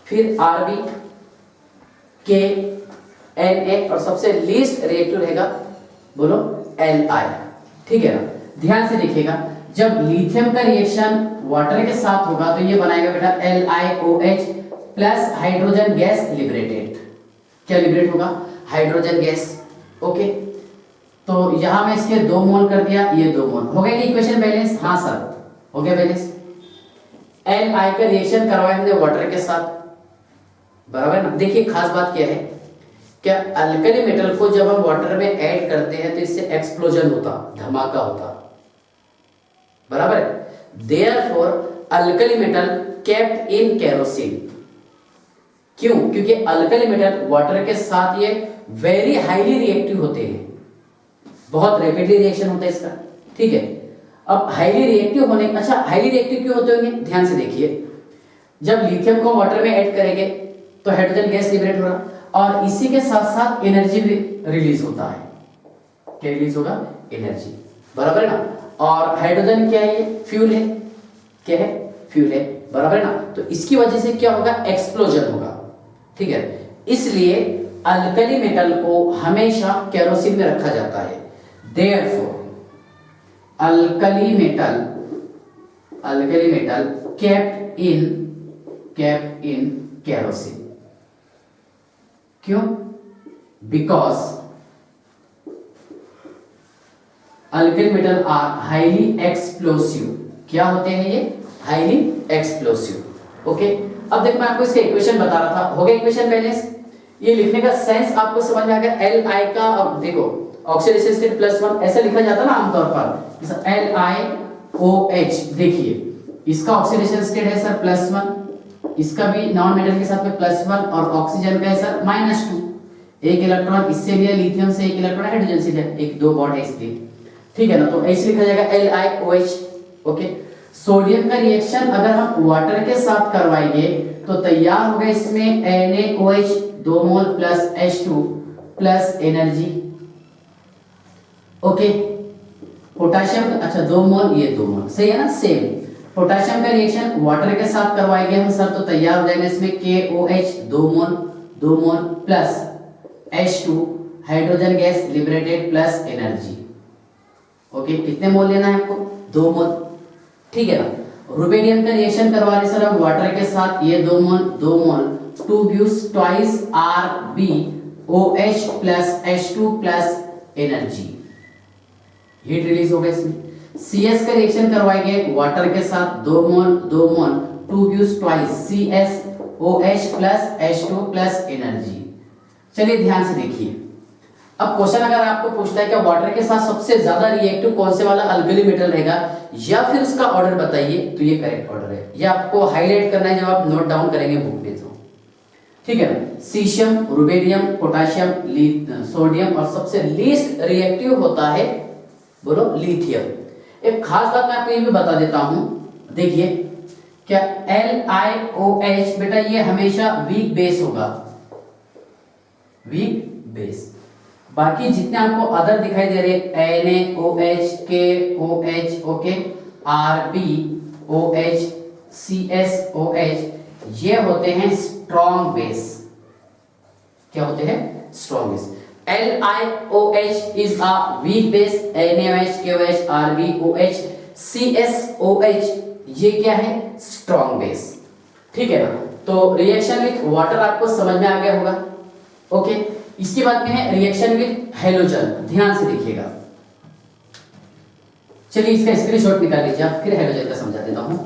फिर Rb, K, Na और सबसे लीस्ट रिएक्टिव रहेगा, बोलो, Li, ठीक है ना। ध्यान से देखिएगा, जब लिथियम का रिएक्शन वाटर के साथ होगा तो ये बनाएगा बेटा LiOH plus hydrogen gas liberated. क्या लिबरेट होगा? Hydrogen gas. ओके, तो यहां मैं इसके 2 मोल कर दिया, ये 2 मोल हो गया। Equation balance? हाँ सर, हो गया बैलेंस। Li का रिएक्शन करवाया हमने वाटर के साथ, बराबर ना। देखिए खास बात क्या है, क्या अल्कली मेटल को जब हम वाटर में ऐड करते हैं तो इससे एक्सप्लोजन होता, धमाका होता, बराबर है। Therefore, alkali metal kept in kerosene. क्यों? क्योंकि अल्कली मेटल वाटर के साथ ये वेरी हाईली रिएक्टिव होते हैं, बहुत रैपिडली रिएक्शन होता है इसका, ठीक है। अब हाईली रिएक्टिव होने, अच्छा हाईली रिएक्टिव क्यों होते होंगे? ध्यान से देखिए, जब लिथियम को वाटर में ऐड करेंगे तो हाइड्रोजन गैस लिबरेट हो रहा, और इसी के साथ साथ एनर्जी भी रिलीज होता है। क्या रिलीज होगा? एनर्जी, बराबर है ना। और हाइड्रोजन क्या है? ये फ्यूल है। क्या है? फ्यूल है, बराबर है ना। तो इसकी वजह से क्या होगा? एक्सप्लोजन होगा, ठीक है। इसलिए अल्कली मेटल को हमेशा केरोसिन में रखा जाता है। Therefore alkali metal kept in kerosene. क्यों? Because alkali metal are highly explosive. क्या होते हैं ये? Highly explosive. ओके, अब देखो मैं आपको इसका इक्वेशन बता रहा था, हो गया इक्वेशन बैलेंस। ये लिखने का सेंस आपको समझ में आ गया। Li का, अब देखो ऑक्सीडेशन स्टेट +1 ऐसा लिखा जाता ना आमतौर पर, जैसे LiOH। देखिए इसका ऑक्सीडेशन स्टेट है सर +1, इसका भी नॉन मेटल के साथ में +1 और ऑक्सीजन का है सर -2। एक इलेक्ट्रॉन इससे लिया, लिथियम से एक इलेक्ट्रॉन हाइड्रोजन से लिया, एक दो बॉन्ड है इसलिए, ठीक है ना। तो ऐसे लिखा जाएगा LiOH। ओके, सोडियम का रिएक्शन अगर हम वाटर के साथ करवाएंगे तो तैयार होगा इसमें NaOH 2 mole plus H2 plus energy. Okay, potassium, अच्छा 2 मोल, ये 2 मोल, सही है ना। सेम पोटेशियम का रिएक्शन वाटर के साथ करवाएंगे हम सर, तो तैयार हो जाएगा इसमें KOH 2 mole plus H2 hydrogen gas liberated plus energy. Okay, कितने मोल लेना है आपको? 2 मोल, ठीक है ना। रुबिडियम का रिएक्शन करवा रहे सर हम वाटर के साथ, ये 2 मोल 2 gives twice RbOH plus H2 plus energy, heat release होगा इसमें। CS का रिएक्शन करवाएंगे वाटर के साथ, 2 मोल 2 gives twice CSOH plus H2 plus energy. चलिए ध्यान से देखिए, अब क्वेश्चन अगर आपको पूछता है कि वाटर के साथ सबसे ज्यादा रिएक्टिव कौन से वाला अल्कली मेटल रहेगा या फिर उसका ऑर्डर बताइए, तो ये करेक्ट ऑर्डर है। ये आपको हाईलाइट करना है जब आप नोट डाउन करेंगे बुक में, तो ठीक है ना। सीशियम, रुबिडियम, पोटेशियम, सोडियम और सबसे लीस्ट रिएक्टिव होता है, बोलो, लिथियम। एक खास बात मैं आपको ये भी बता देता हूं, देखिए क्या LiOH बेटा ये हमेशा वीक बेस होगा, वीक बेस। बाकी जितने आपको अदर दिखाई दे रहे NaOH, KOH, okay, RbOH, CSOH, ये होते हैं स्ट्रॉन्ग बेस। क्या होते हैं? Strong base. LiOH is a weak base, NaOH, KOH, RbOH, CSOH ये क्या है? स्ट्रॉन्ग बेस, ठीक है ना। तो रिएक्शन विथ वाटर आपको समझ में आ गया होगा। ओके, इसके बाद में है रिएक्शन विथ हैलोजन, ध्यान से देखिएगा। चलिए इसका स्क्रीनशॉट निकाल लीजिए आप, फिर हैलोजन का समझा देता हूं।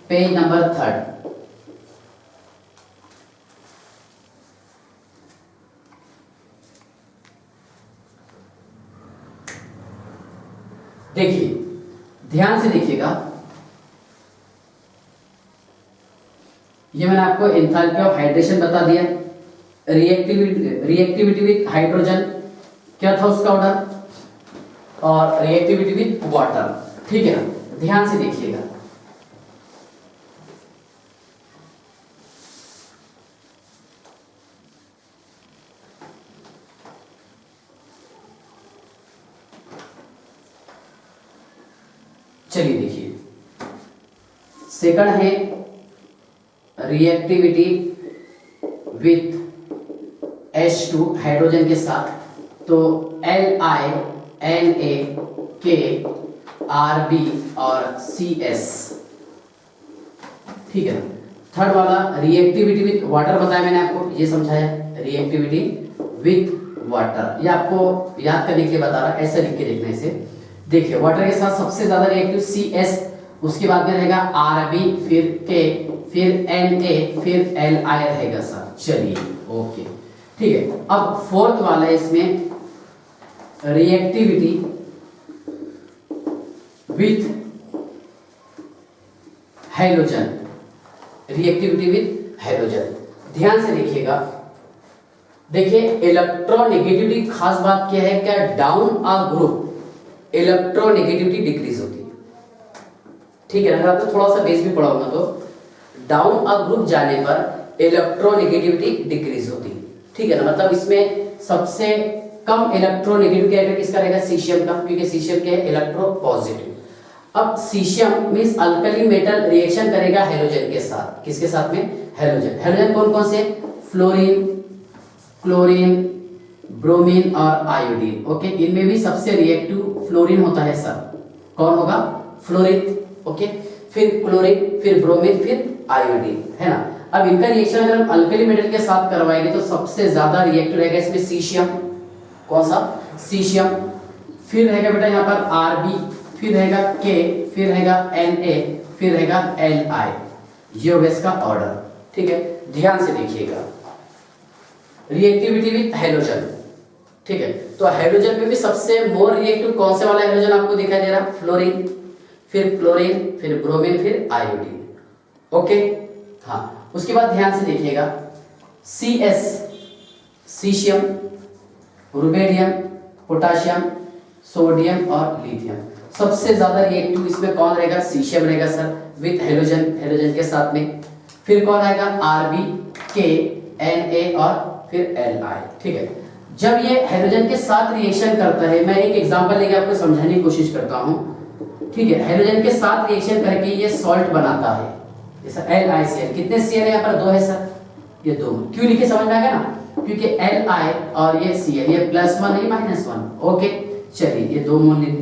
Page number 3। देखिए ध्यान से देखिएगा, ये मैंने आपको एंथैल्पी ऑफ हाइड्रेशन बता दिया, रिएक्टिविटी विथ हाइड्रोजन क्या था उसका ऑर्डर, और रिएक्टिविटी विथ वाटर, ठीक है ना। ध्यान से देखिएगा, चलिए देखिए, सेकंड है रिएक्टिविटी विथ H2 हाइड्रोजन के साथ, तो Li, Na, K, Rb और CS, ठीक है। थर्ड वाला रिएक्टिविटी विथ वाटर बताया मैंने आपको, ये समझाया, रिएक्टिविटी विथ वाटर, ये आपको याद करने के लिए बता रहा, ऐसा लिख के देखना इसे। देखिए वाटर के साथ सबसे ज्यादा रिएक्टिव CS, उसके बाद में रहेगा Rb, फिर K, फिर Na, फिर Li रहेगा सर। चलिए ओके, ठीक है। अब फोर्थ वाला है इसमें reactivity with hydrogen, reactivity with hydrogen, ध्यान से देखिएगा। देखिए इलेक्ट्रोनेगेटिविटी खास बात क्या है, क्या down a group electronegativity decrease होती है, ठीक है। अगर आपको थोड़ा सा बेस भी पढ़ा होगा तो डाउन अ ग्रुप जाने पर इलेक्ट्रोनेगेटिविटी डिक्रीज होती है, ठीक है ना। मतलब इसमें सबसे कम इलेक्ट्रोनेगेटिव कैरेक्टर किसका रहेगा? सीशियम का, क्योंकि सीशियम क्या है? Electropositive. अब caesium means alkali metal reaction करेगा हैलोजन के साथ, किसके साथ में? हैलोजन। हैलोजन कौन कौन से? फ्लोरीन, क्लोरीन, ब्रोमीन और आयोडीन। ओके, इनमें भी सबसे रिएक्टिव फ्लोरीन होता है सर। कौन होगा? फ्लोरीन। ओके, फिर क्लोरीन, फिर ब्रोमीन, फिर आयोडीन, है ना। अब इनका रिएक्शन अगर हम अल्कली मेटल के साथ करवाएंगे तो सबसे ज्यादा रिएक्टिव रहेगा इसमें सीशियम। कौन सा? सीशियम। फिर रहेगा बेटा यहाँ पर Rb, फिर रहेगा K, फिर रहेगा Na, फिर रहेगा Li, ये होगा इसका ऑर्डर। ठीक है, ध्यान से देखिएगा, रिएक्टिविटी विथ हाइड्रोजन। ठीक है, तो हाइड्रोजन में भी सबसे मोर रिएक्टिव कौन से वाला हाइड्रोजन आपको दिखाई दे रहा? फ्लोरीन, फिर क्लोरीन, फिर ब्रोमीन, फिर आयोडीन। ओके, हाँ, उसके बाद ध्यान से देखिएगा, CS caesium, rubidium, potassium, sodium और लिथियम। सबसे ज्यादा रिएक्टिव इसमें कौन रहेगा? सीशियम रहेगा सर, विथ हाइड्रोजन, हाइड्रोजन के साथ में। फिर कौन आएगा? Rb, K, Na और फिर Li। ठीक है, जब ये हाइड्रोजन के साथ रिएक्शन करता है, मैं एक एग्जांपल लेके आपको समझाने की कोशिश करता हूं। ठीक है, हाइड्रोजन के साथ रिएक्शन करके ये सॉल्ट बनाता है, जैसा LiCl। कितने Cl है? यहाँ पर 2 है सर, ये 2। क्यों लिखे समझ में आ गया ना? क्योंकि Li और ये Cl, ये +1 है, -1। ओके, चलिए ये 2 मोल लिख।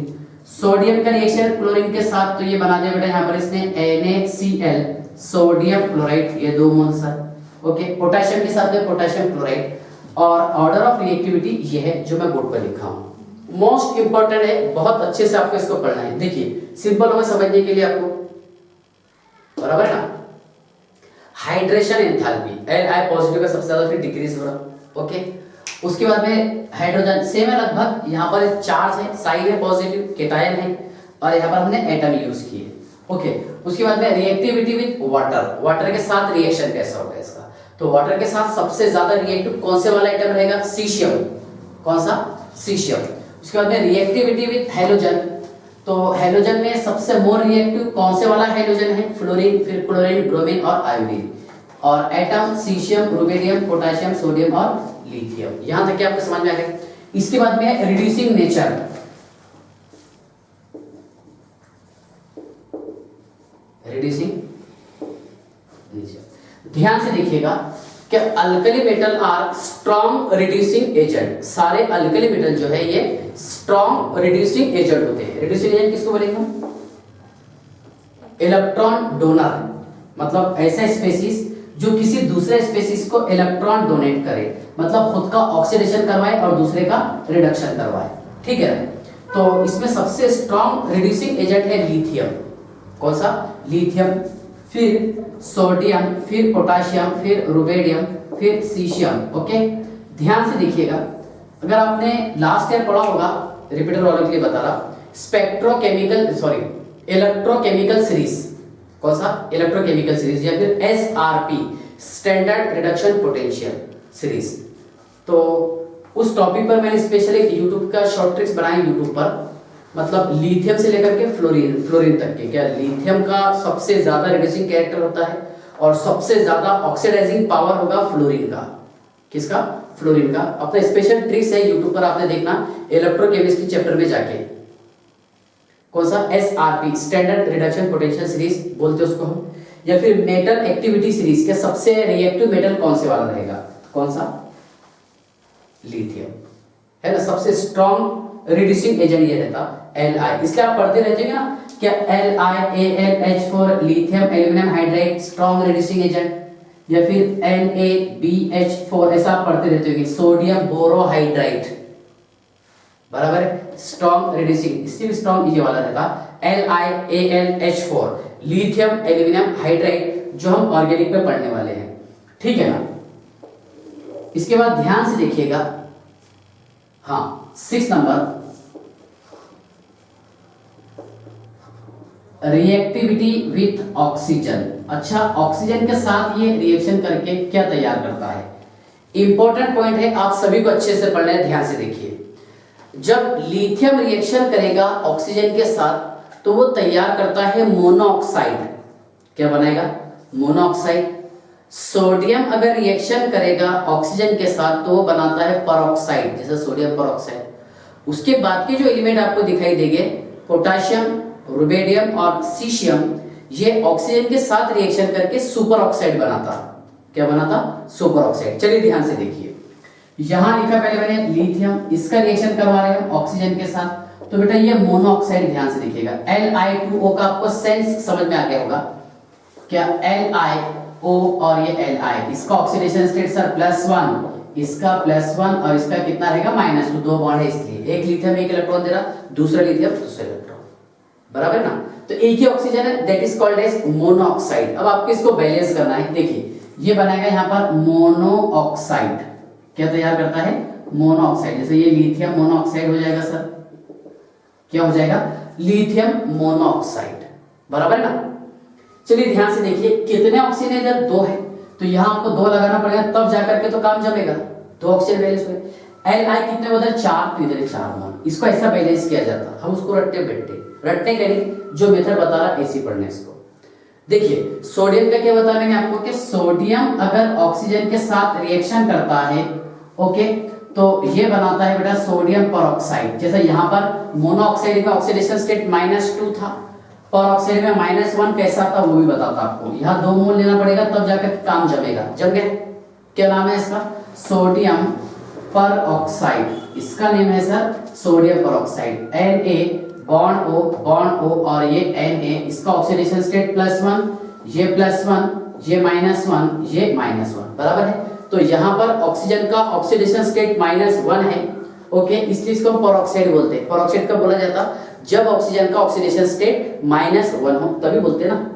सोडियम का रिएक्शन क्लोरीन के साथ, तो ये बना दिया बेटा यहाँ पर इसने NaCl, सोडियम क्लोराइड, ये 2 मोल सर। ओके, पोटेशियम के साथ में पोटेशियम क्लोराइड। और ऑर्डर ऑफ रिएक्टिविटी ये है जो मैं बोर्ड पर लिखा हूँ, मोस्ट इंपॉर्टेंट है, बहुत अच्छे से आपको इसको पढ़ना है। देखिए सिंपल होगा समझने के लिए आपको, बराबर है ना? हाइड्रेशन एंथैल्पी, Li पॉजिटिव का सबसे ज्यादा फिर डिक्रीज हो रहा। ओके, उसके बाद में हाइड्रोजन सेम है लगभग, यहाँ पर चार्ज है, साइन है पॉजिटिव, केटायन है, और यहाँ पर हमने एटम यूज किए। ओके, उसके बाद में रिएक्टिविटी विद वाटर, वाटर के साथ रिएक्शन कैसा होगा इसका? तो वाटर के साथ सबसे ज्यादा रिएक्टिव कौन से वाला आइटम रहेगा? सीशियम। कौन सा? सीशियम। उसके बाद में रिएक्टिविटी विद हाइड्रोजन, तो हाइड्रोजन में सबसे मोर रिएक्टिव कौन से वाला हाइड्रोजन है? फ्लोरीन, फिर क्लोरीन, ब्रोमीन और आयोडीन। और atom caesium, rubidium, potassium, sodium और लिथियम। यहां तक कि आपको समझ में आ गया। इसके बाद में रिड्यूसिंग नेचर, रिड्यूसिंग नेचर, ध्यान से देखिएगा कि alkali metal are strong reducing agent. सारे अल्कली मेटल जो है ये स्ट्रॉन्ग रिड्यूसिंग एजेंट होते हैं। रिड्यूसिंग एजेंट किसको बोलेंगे हम? इलेक्ट्रॉन डोनर, मतलब ऐसा स्पेसीज जो किसी दूसरे स्पेसीज को इलेक्ट्रॉन डोनेट करे, मतलब खुद का ऑक्सीडेशन करवाए और दूसरे का रिडक्शन करवाए। ठीक है, तो इसमें सबसे स्ट्रॉन्ग रिड्यूसिंग एजेंट है लिथियम। कौन सा? लिथियम, फिर सोडियम, फिर पोटेशियम, फिर रुबेडियम, फिर सीशियम। ओके, ध्यान से देखिएगा, अगर आपने लास्ट ईयर पढ़ा होगा, रिपीटर वालों के लिए बता रहा, इलेक्ट्रोकेमिकल सीरीज। कौन सा? इलेक्ट्रोकेमिकल सीरीज, या फिर SRP, standard reduction potential series. तो उस टॉपिक पर मैंने स्पेशली यूट्यूब का शॉर्ट ट्रिक्स बनाए यूट्यूब पर, मतलब लिथियम से लेकर के फ्लोरीन तक के। क्या लिथियम का सबसे ज्यादा रिड्यूसिंग कैरेक्टर होता है और सबसे ज्यादा ऑक्सीडाइजिंग पावर होगा फ्लोरीन का। किसका? फ्लोरीन का। अपना स्पेशल ट्रिक्स है यूट्यूब पर, आपने देखना इलेक्ट्रोकेमिस्ट्री चैप्टर में जाके। कौन सा? SRP, standard reduction potential series बोलते हैं उसको हम, या फिर मेटल एक्टिविटी सीरीज के सबसे रिएक्टिव मेटल कौन से वाला रहेगा? कौन सा? लिथियम है ना, सबसे स्ट्रॉन्ग रिड्यूसिंग एजेंट ये रहता Li। इसलिए आप पढ़ते रहते हैं ना क्या LiAlH4 lithium aluminium hydride strong reducing agent, या फिर NaBH4 ऐसा आप पढ़ते रहते होंगे, सोडियम बोरोहाइड्राइड, बराबर है, स्ट्रॉन्ग रिड्यूसिंग। इससे भी स्ट्रॉन्ग ये वाला रहता LiAlH4 लिथियम एल्यूमिनियम हाइड्राइड, जो हम ऑर्गेनिक में पढ़ने वाले हैं। ठीक है ना? इसके बाद ध्यान से देखिएगा, हाँ 6 नंबर, रिएक्टिविटी विथ ऑक्सीजन। अच्छा, ऑक्सीजन के साथ ये रिएक्शन करके क्या तैयार करता है? इंपॉर्टेंट पॉइंट है, आप सभी को अच्छे से पढ़ना है, ध्यान से देखिए। जब लिथियम रिएक्शन करेगा ऑक्सीजन के साथ तो वो तैयार करता है मोनोऑक्साइड। क्या बनाएगा? मोनोऑक्साइड। सोडियम अगर रिएक्शन करेगा ऑक्सीजन के साथ तो वो बनाता है परऑक्साइड, जैसे सोडियम परऑक्साइड। उसके बाद के जो एलिमेंट आपको दिखाई देंगे, पोटेशियम, रुबेडियम और सीशियम, ये ऑक्सीजन के साथ रिएक्शन करके सुपर ऑक्साइड बनाता। क्या बनाता? Super oxide. चलिए ध्यान से देखिए, यहां लिखा पहले मैंने लिथियम, इसका रिएक्शन करवा रहे हैं ऑक्सीजन के साथ, तो बेटा ये मोनोऑक्साइड। ध्यान से देखिएगा, Li2O का आपको सेंस समझ में आ गया होगा क्या? LiO और ये Li, इसका ऑक्सीडेशन स्टेट सर +1, इसका +1 और इसका कितना रहेगा? -2। 2 बॉन्ड है इसलिए, एक लिथियम एक इलेक्ट्रॉन दे रहा, दूसरा लिथियम दूसरा इलेक्ट्रॉन, बराबर ना? तो तो एक ही ऑक्सीजन है, that is called as monoxide. अब आपको इसको बैलेंस करना है। देखिए ये बनाएगा यहाँ पर मोनोऑक्साइड, क्या तैयार करता है, मोनोऑक्साइड। जैसे ये लिथियम मोनोऑक्साइड हो जाएगा सर, क्या हो जाएगा, लिथियम मोनोऑक्साइड, बराबर ना। चलिए ध्यान से देखिए कितने ऑक्सीजन इधर, 2 है, तो यहाँ आपको 2 लगाना पड़ेगा, तब जाकर के तो काम जमेगा। 2 ऑक्सीजन बैलेंस हुए, Li कितने उधर 4, तो इधर 4 मोल। इसको ऐसा बैलेंस किया जाता, हम उसको रटने के लिए जो मेथड बता रहा ऐसे पढ़ने इसको। देखिए सोडियम का क्या बता मैंने आपको कि सोडियम अगर ऑक्सीजन के साथ रिएक्शन करता है, ओके, तो ये बनाता है बेटा सोडियम परऑक्साइड। जैसे यहाँ पर मोनोऑक्साइड में ऑक्सीडेशन स्टेट -2 था, परऑक्साइड में -1 कैसा था वो भी बताता आपको। यहाँ 2 मोल लेना पड़ेगा तब जाकर काम जमेगा। जम गया, क्या नाम है इसका, सोडियम परऑक्साइड। इसका नेम है sir sodium peroxide, Na bond O और ये Na, इसका ऑक्सीडेशन स्टेट +1, ये +1, ये -1, ये -1, बराबर है। तो यहाँ पर ऑक्सीजन का ऑक्सीडेशन स्टेट -1 है, ओके, इसलिए इसको हम परऑक्साइड बोलते हैं। परऑक्साइड कब बोला जाता, जब ऑक्सीजन का ऑक्सीडेशन स्टेट -1 हो तभी बोलते हैं ना,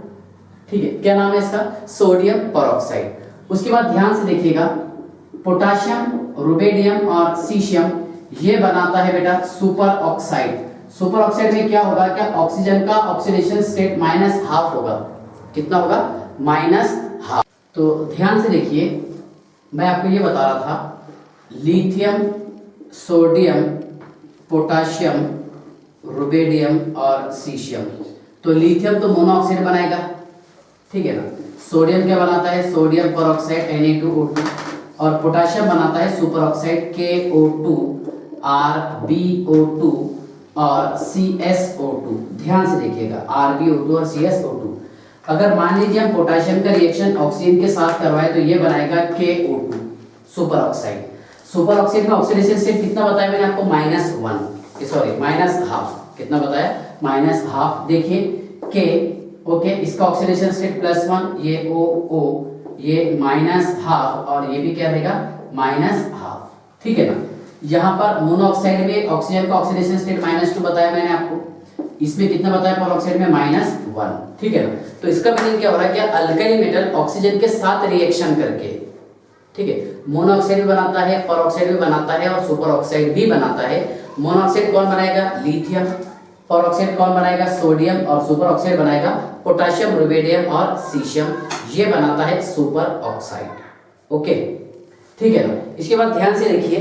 ठीक है। क्या नाम है इसका, सोडियम परऑक्साइड। उसके बाद ध्यान से देखिएगा पोटाशियम, रुबिडियम और सीशियम, ये बनाता है बेटा सुपर ऑक्साइड। सुपर ऑक्साइड में क्या होगा, क्या ऑक्सीजन का ऑक्सीडेशन स्टेट -1/2 होगा, कितना होगा, -1/2। तो ध्यान से देखिए मैं आपको ये बता रहा था, लिथियम, सोडियम, पोटाशियम, रुबिडियम और सीशियम। तो लिथियम तो मोनोऑक्साइड बनाएगा, ठीक है ना। सोडियम क्या बनाता है, सोडियम परऑक्साइड Na2O2, और पोटाशियम बनाता है सुपर ऑक्साइड KO2 RbO2 और CSO2। ध्यान से देखिएगा RbO2 और CSO2। अगर मान लीजिए हम पोटाशियम का रिएक्शन ऑक्सीजन के साथ करवाए तो ये बनाएगा KO2 super oxide. Super oxide का ऑक्सीडेशन स्टेट कितना बताया मैंने आपको, -1, सॉरी -1/2, कितना बताया, -1/2। देखिए K, ओके, इसका ऑक्सीडेशन स्टेट +1, ये O, ये -1/2 और ये भी क्या रहेगा, -1/2, ठीक है ना। यहाँ पर मोनोऑक्साइड में ऑक्सीजन का ऑक्सीडेशन स्टेट -2 बताया मैंने आपको, इसमें कितना बताया परऑक्साइड में, -1, ठीक है ना। तो इसका मीनिंग क्या हो रहा है, क्या अल्कली मेटल ऑक्सीजन के साथ रिएक्शन करके, ठीक है, मोनोऑक्साइड भी बनाता है, परऑक्साइड भी बनाता है और सुपर ऑक्साइड भी बनाता है। मोनोऑक्साइड कौन बनाएगा, लिथियम, परऑक्साइड कौन बनाएगा, सोडियम, और सुपर ऑक्साइड बनाएगा पोटाशियम, रुबिडियम और सीशियम, ये बनाता है सुपर ऑक्साइड, ओके, ठीक है ना। इसके बाद ध्यान से देखिए,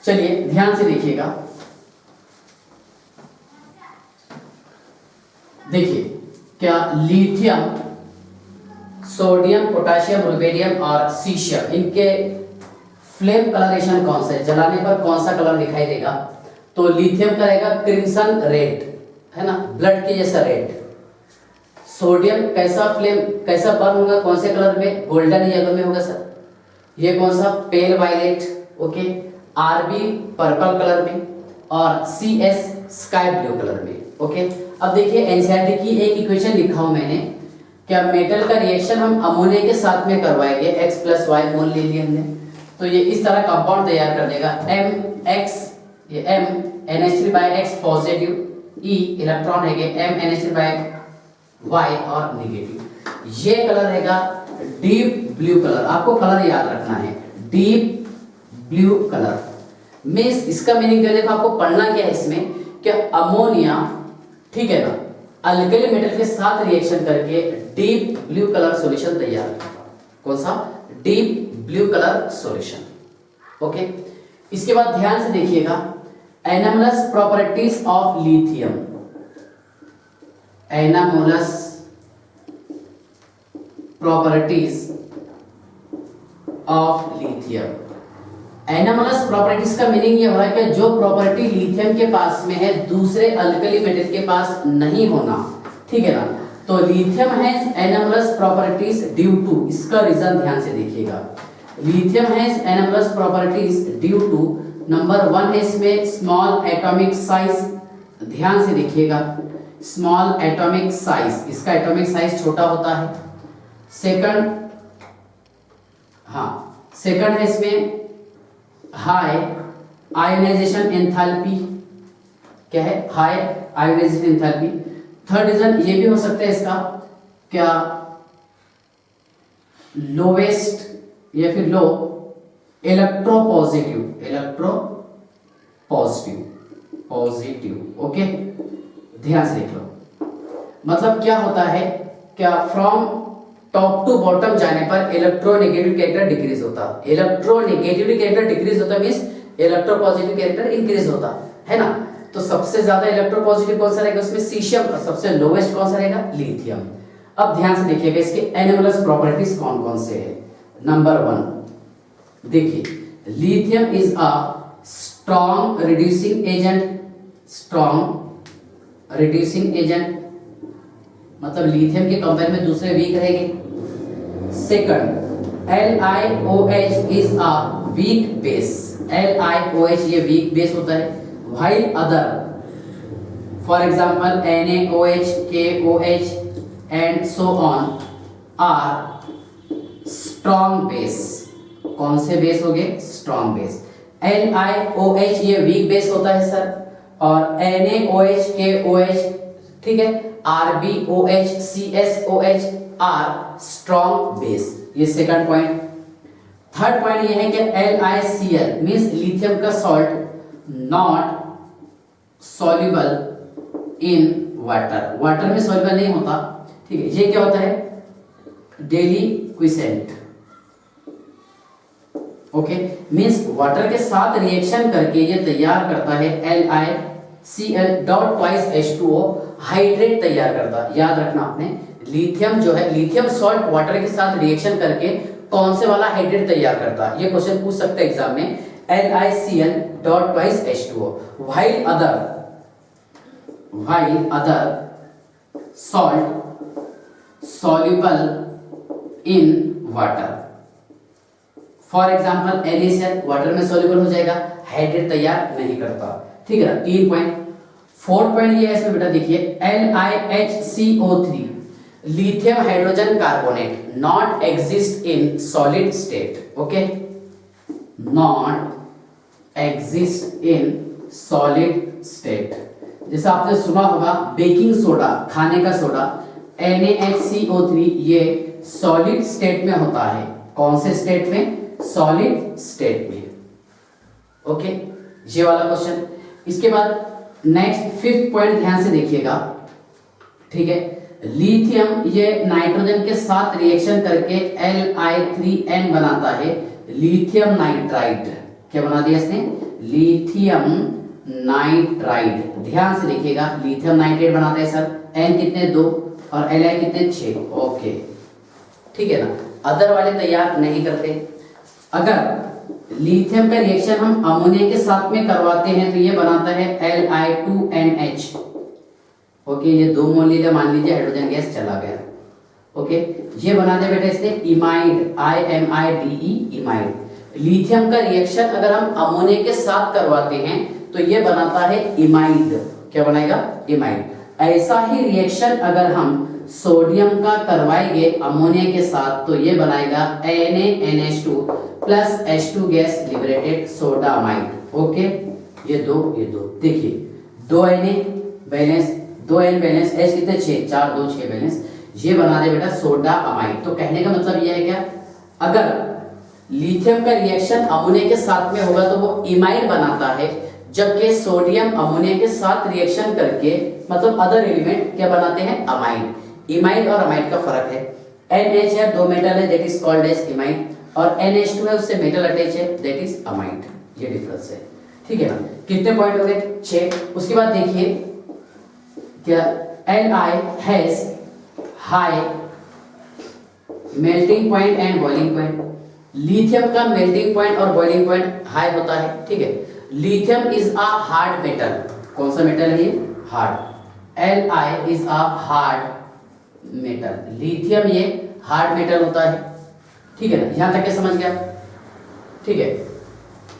चलिए ध्यान से देखिएगा, देखिए क्या लिथियम, सोडियम, पोटाशियम, रुबिडियम और सीशियम, इनके फ्लेम कलरेशन कौन सा है, जलाने पर कौन सा कलर दिखाई देगा, तो लिथियम का रहेगा क्रिम्सन रेड, है ना, ब्लड के जैसा रेड। सोडियम कैसा फ्लेम, कैसा बर्न होगा, कौन से कलर में, गोल्डन येलो में होगा सर। ये कौन सा, pale violet, okay. Rb purple colour में और CS स्काई ब्लू कलर में, ओके। अब देखिए एनसीईआरटी की एक इक्वेशन लिखा हूं मैंने, क्या मेटल का रिएक्शन हम अमोनिया के साथ में करवाएंगे, X + Y मोल ले लिए हमने, तो ये इस तरह कंपाउंड तैयार कर देगा, MX, ये M NH3/X positive, E electron है, M NH3/Y और निगेटिव। ये कलर रहेगा डीप ब्लू कलर, आपको कलर याद रखना है, डीप ब्लू कलर। मींस इसका मीनिंग क्या, देखो आपको पढ़ना क्या है इसमें, क्या अमोनिया, ठीक है ना, अल्कली मेटल के साथ रिएक्शन करके डीप ब्लू कलर सॉल्यूशन तैयार करेगा। कौन सा, deep blue colour solution, okay. इसके बाद ध्यान से देखिएगा anomalous properties of lithium, anomalous properties of lithium. Anomalous properties का मीनिंग ये हो रहा है कि जो प्रॉपर्टी लिथियम के पास में है दूसरे अल्कली मेटल के पास नहीं होना, ठीक है ना। तो lithium has anomalous properties due to, इसका रीजन ध्यान से देखिएगा, lithium has anomalous properties due to, number 1 है इसमें स्मॉल एटॉमिक साइज, ध्यान से देखिएगा, स्मॉल एटॉमिक साइज, इसका एटॉमिक साइज छोटा होता है। सेकंड, हाँ सेकंड है इसमें हाई आयोनाइजेशन एंथैल्पी, क्या है, high ionisation enthalpy. Third reason ये भी हो सकता है इसका, क्या, लोवेस्ट या फिर लो इलेक्ट्रो पॉजिटिव। ओके, ध्यान से देख लो, मतलब क्या होता है, क्या फ्रॉम टॉप टू बॉटम जाने पर इलेक्ट्रोनेगेटिव कैरेक्टर डिक्रीज होता, इलेक्ट्रोनेगेटिव कैरेक्टर डिक्रीज होता मींस इलेक्ट्रोपॉजिटिव कैरेक्टर इंक्रीज होता है ना। तो सबसे ज्यादा इलेक्ट्रोपॉजिटिव कौन सा रहेगा, उसमें सीशियम, और सबसे लोवेस्ट कौन सा रहेगा, लिथियम। अब ध्यान से देखिएगा इसके एनालिसिस प्रॉपर्टीज कौन कौन से है। नंबर 1 देखिए, lithium is a strong reducing agent, मतलब लिथियम के कंपेयर में दूसरे वीक रहेंगे। Second, LiOH is a weak base, LiOH ये वीक बेस होता है, while other for example NaOH, KOH and so on are strong base। कौन से बेस हो गए, स्ट्रॉन्ग बेस। LiOH ये वीक बेस होता है सर, और NaOH, KOH, ठीक है, RbOH, CSOH are strong base. ये सेकंड पॉइंट। थर्ड पॉइंट ये है कि LiCl मींस लिथियम का salt not soluble in water, water में सॉल्युबल नहीं होता, ठीक है। ये क्या होता है, डेलिक्विसेंट। ओके, मींस वाटर के साथ रिएक्शन करके ये तैयार करता है LiCl dot twice H2O, hydrate तैयार करता। याद रखना आपने, लिथियम जो है, लिथियम सॉल्ट वाटर के साथ रिएक्शन करके कौन से वाला हाइड्रेट तैयार करता है, ये क्वेश्चन पूछ सकते हैं एग्जाम में। LiCl dot twice H2O, while other salt soluble in water, for example NaCl water में सोल्यूबल हो जाएगा, हाइड्रेट तैयार नहीं करता, ठीक है ना। 3 पॉइंट। फोर्थ पॉइंट ये है इसमें बेटा देखिए, LiHCO3 lithium hydrogen carbonate not exist in solid state. Okay, not exist in solid state. जैसे आपने सुना होगा बेकिंग सोडा, खाने का सोडा, NaHCO3 ये सॉलिड स्टेट में होता है। कौन से स्टेट में, सॉलिड स्टेट में। ओके, ये वाला क्वेश्चन। इसके बाद नेक्स्ट 5th पॉइंट ध्यान से देखिएगा, ठीक है। लिथियम ये नाइट्रोजन के साथ रिएक्शन करके Li3N बनाता है, लिथियम नाइट्राइड। क्या बना दिया इसने, लिथियम नाइट्राइड। ध्यान से देखिएगा, लिथियम नाइट्राइड बनाता है सर, N कितने 2 और Li कितने 6। ओके, ठीक है ना। अदर वाले तैयार नहीं करते। अगर लिथियम का रिएक्शन हम अमोनिया के साथ में करवाते हैं तो ये बनाता है Li2NH। ओके, ये 2 मोल लीजिए, मान लीजिए हाइड्रोजन गैस चला गया। ओके, ये बनाते बेटा इसने इमाइड, IMIDE, इमाइड। लिथियम का रिएक्शन अगर हम अमोनिया के साथ करवाते हैं तो ये बनाता है इमाइड। क्या बनाएगा, इमाइड। ऐसा ही रिएक्शन अगर हम सोडियम का करवाएंगे अमोनिया के साथ तो ये बनाएगा NaNH2 plus H2 gas liberated sodamide. Okay, ये दो देखिए, 2 Na balance, 2 N balance, H कितने 6, 4 2 6 बैलेंस, ये बना दे बेटा सोडा अमाइड। तो कहने का मतलब ये है क्या, अगर लिथियम का रिएक्शन अमोनिया के साथ में होगा तो वो इमाइड बनाता है, जबकि सोडियम अमोनिया के साथ रिएक्शन करके मतलब अदर एलिमेंट क्या बनाते हैं, अमाइड। इमाइड और अमाइड का फर्क है, NH है 2 मेटल है दैट इज कॉल्ड एज इमाइड, और NH2 है उससे मेटल अटैच है दैट इज अमाइड। ये डिफरेंस है, ठीक है ना। कितने पॉइंट हो गए, 6। उसके बाद देखिए क्या, Li has high melting point and boiling point. Lithium का मेल्टिंग पॉइंट और बॉइलिंग पॉइंट हाई होता है, ठीक है। Lithium is a hard metal. कौन सा मेटल है ये, hard. Li is a hard metal, lithium ये हार्ड मेटल होता है, ठीक है ना। यहां तक के समझ गया, ठीक है।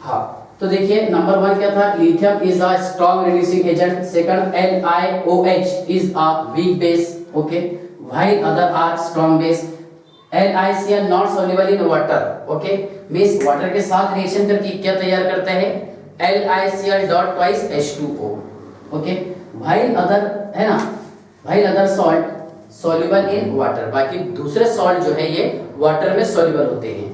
हाँ, तो देखिए नंबर 1 क्या था, lithium is a strong reducing agent. Second, LiOH is a weak base, okay, while other are strong base. LiCl not soluble in water, okay, means water के साथ रिएक्शन करके क्या तैयार करता है, LiCl dot twice H2O। Okay, while other है ना, while other salt soluble in water, बाकी दूसरे सॉल्ट जो है ये वाटर में सॉल्युबल होते हैं,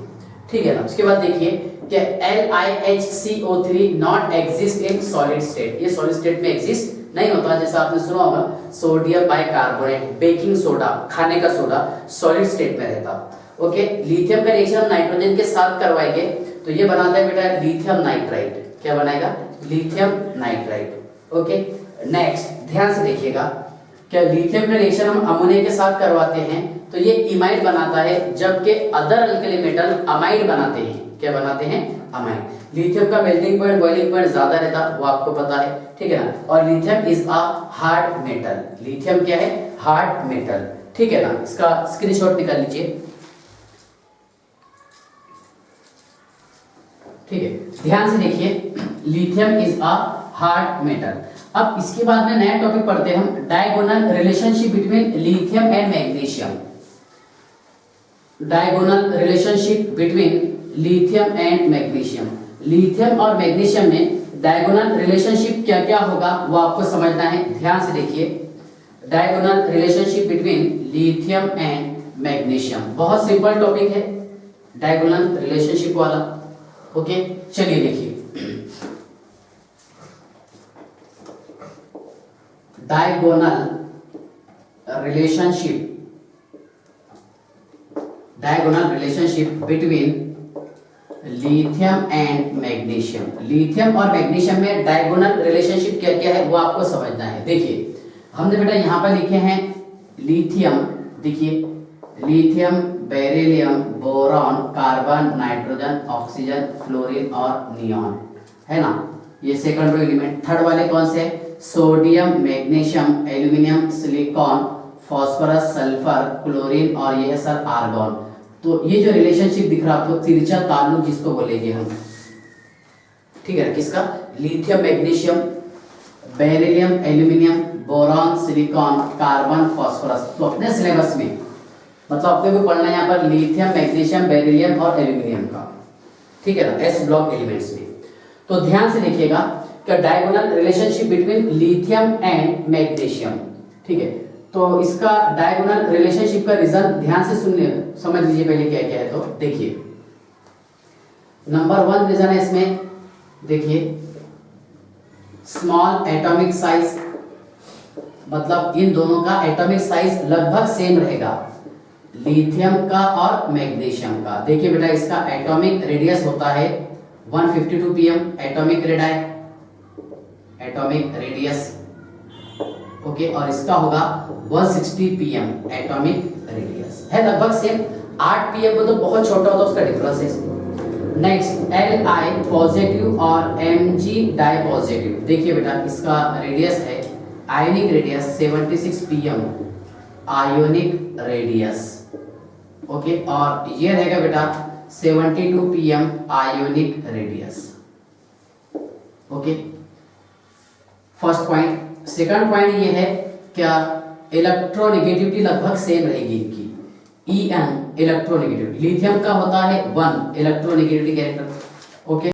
ठीक है ना। उसके बाद देखिए कि LiHCO3 not exist in solid state, ये सॉलिड स्टेट में एग्जिस्ट नहीं होता। जैसा आपने सुना होगा सोडियम बाइकार्बोनेट, बेकिंग सोडा, खाने का सोडा सॉलिड स्टेट में रहता। ओके, लिथियम का रिएक्शन हम नाइट्रोजन के साथ करवाएंगे तो ये बनाता है बेटा लिथियम नाइट्राइड। क्या बनाएगा? Lithium nitride. ओके, नेक्स्ट ध्यान से देखिएगा, क्या लिथियम का रिएक्शन हम अमोनिया के साथ करवाते हैं तो ये इमाइड बनाता है, जबकि अदर अल्कली मेटल अमाइड बनाते हैं। क्या बनाते हैं? अमाइड। लिथियम का मेल्टिंग पॉइंट बॉइलिंग पॉइंट ज्यादा रहता, वो आपको पता है, ठीक है ना। और lithium is a hard metal, lithium क्या है? हार्ड मेटल, ठीक है ना। इसका स्क्रीनशॉट निकाल लीजिए, ठीक है। ध्यान से देखिए, lithium is a hard metal. अब इसके बाद में नया टॉपिक पढ़ते हैं हम, diagonal relationship between lithium and magnesium. Diagonal relationship between lithium and magnesium, lithium और मैग्नीशियम में डायगोनल रिलेशनशिप क्या क्या होगा वो आपको समझना है। ध्यान से देखिए, diagonal relationship between lithium and magnesium, बहुत सिंपल टॉपिक है डायगोनल रिलेशनशिप वाला। ओके, चलिए देखिए, diagonal relationship between lithium and magnesium, lithium और मैग्नीशियम में डायगोनल रिलेशनशिप क्या क्या है वो आपको समझना है। देखिए, हमने बेटा यहाँ पर लिखे हैं लिथियम, देखिए lithium, beryllium, boron, carbon, nitrogen, oxygen, fluorine और नियॉन, है ना, ये सेकंड रो एलिमेंट। थर्ड वाले कौन से? Sodium, magnesium, aluminium, silicon, phosphorus, sulphur, chlorine और ये है सर आर्गन। तो ये जो रिलेशनशिप दिख रहा है आपको, तिरछा ताल्लुक जिसको बोलेंगे हम, ठीक है, किसका? Lithium, magnesium, beryllium, aluminium, boron, silicon, carbon, phosphorus. तो अपने सिलेबस में मतलब आपको भी पढ़ना है यहाँ पर लिथियम, मैग्नीशियम, बेरिलियम और एल्यूमिनियम का, ठीक है ना, एस ब्लॉक एलिमेंट्स में। तो ध्यान से देखिएगा कि diagonal relationship between lithium and magnesium, ठीक है। तो इसका डायगोनल रिलेशनशिप का रीजन ध्यान से सुनिए, समझ लीजिए पहले क्या क्या है। तो देखिए, नंबर 1 रीजन है इसमें, देखिए स्मॉल एटॉमिक साइज, मतलब इन दोनों का एटॉमिक साइज लगभग सेम रहेगा, लिथियम का और मैग्नीशियम का। देखिए बेटा, इसका एटॉमिक रेडियस होता है 152 pm, एटॉमिक रेडियस, ओके, और इसका होगा 160 pm एटॉमिक रेडियस, है लगभग सेम। 8 pm को तो बहुत छोटा होता है, उसका डिफरेंस है। नेक्स्ट, Li पॉजिटिव और Mg डाई पॉजिटिव। देखिए बेटा, इसका रेडियस है ionic radius 76 pm, ionic radius, okay, और ये रहेगा बेटा 72 pm ionic radius, okay, first point. Second point ये है, क्या इलेक्ट्रोनेगेटिविटी लगभग सेम रहेगी इनकी, En इलेक्ट्रोनेगेटिविटी, लिथियम का होता है 1 इलेक्ट्रोनेगेटिविटी कैरेक्टर, ओके।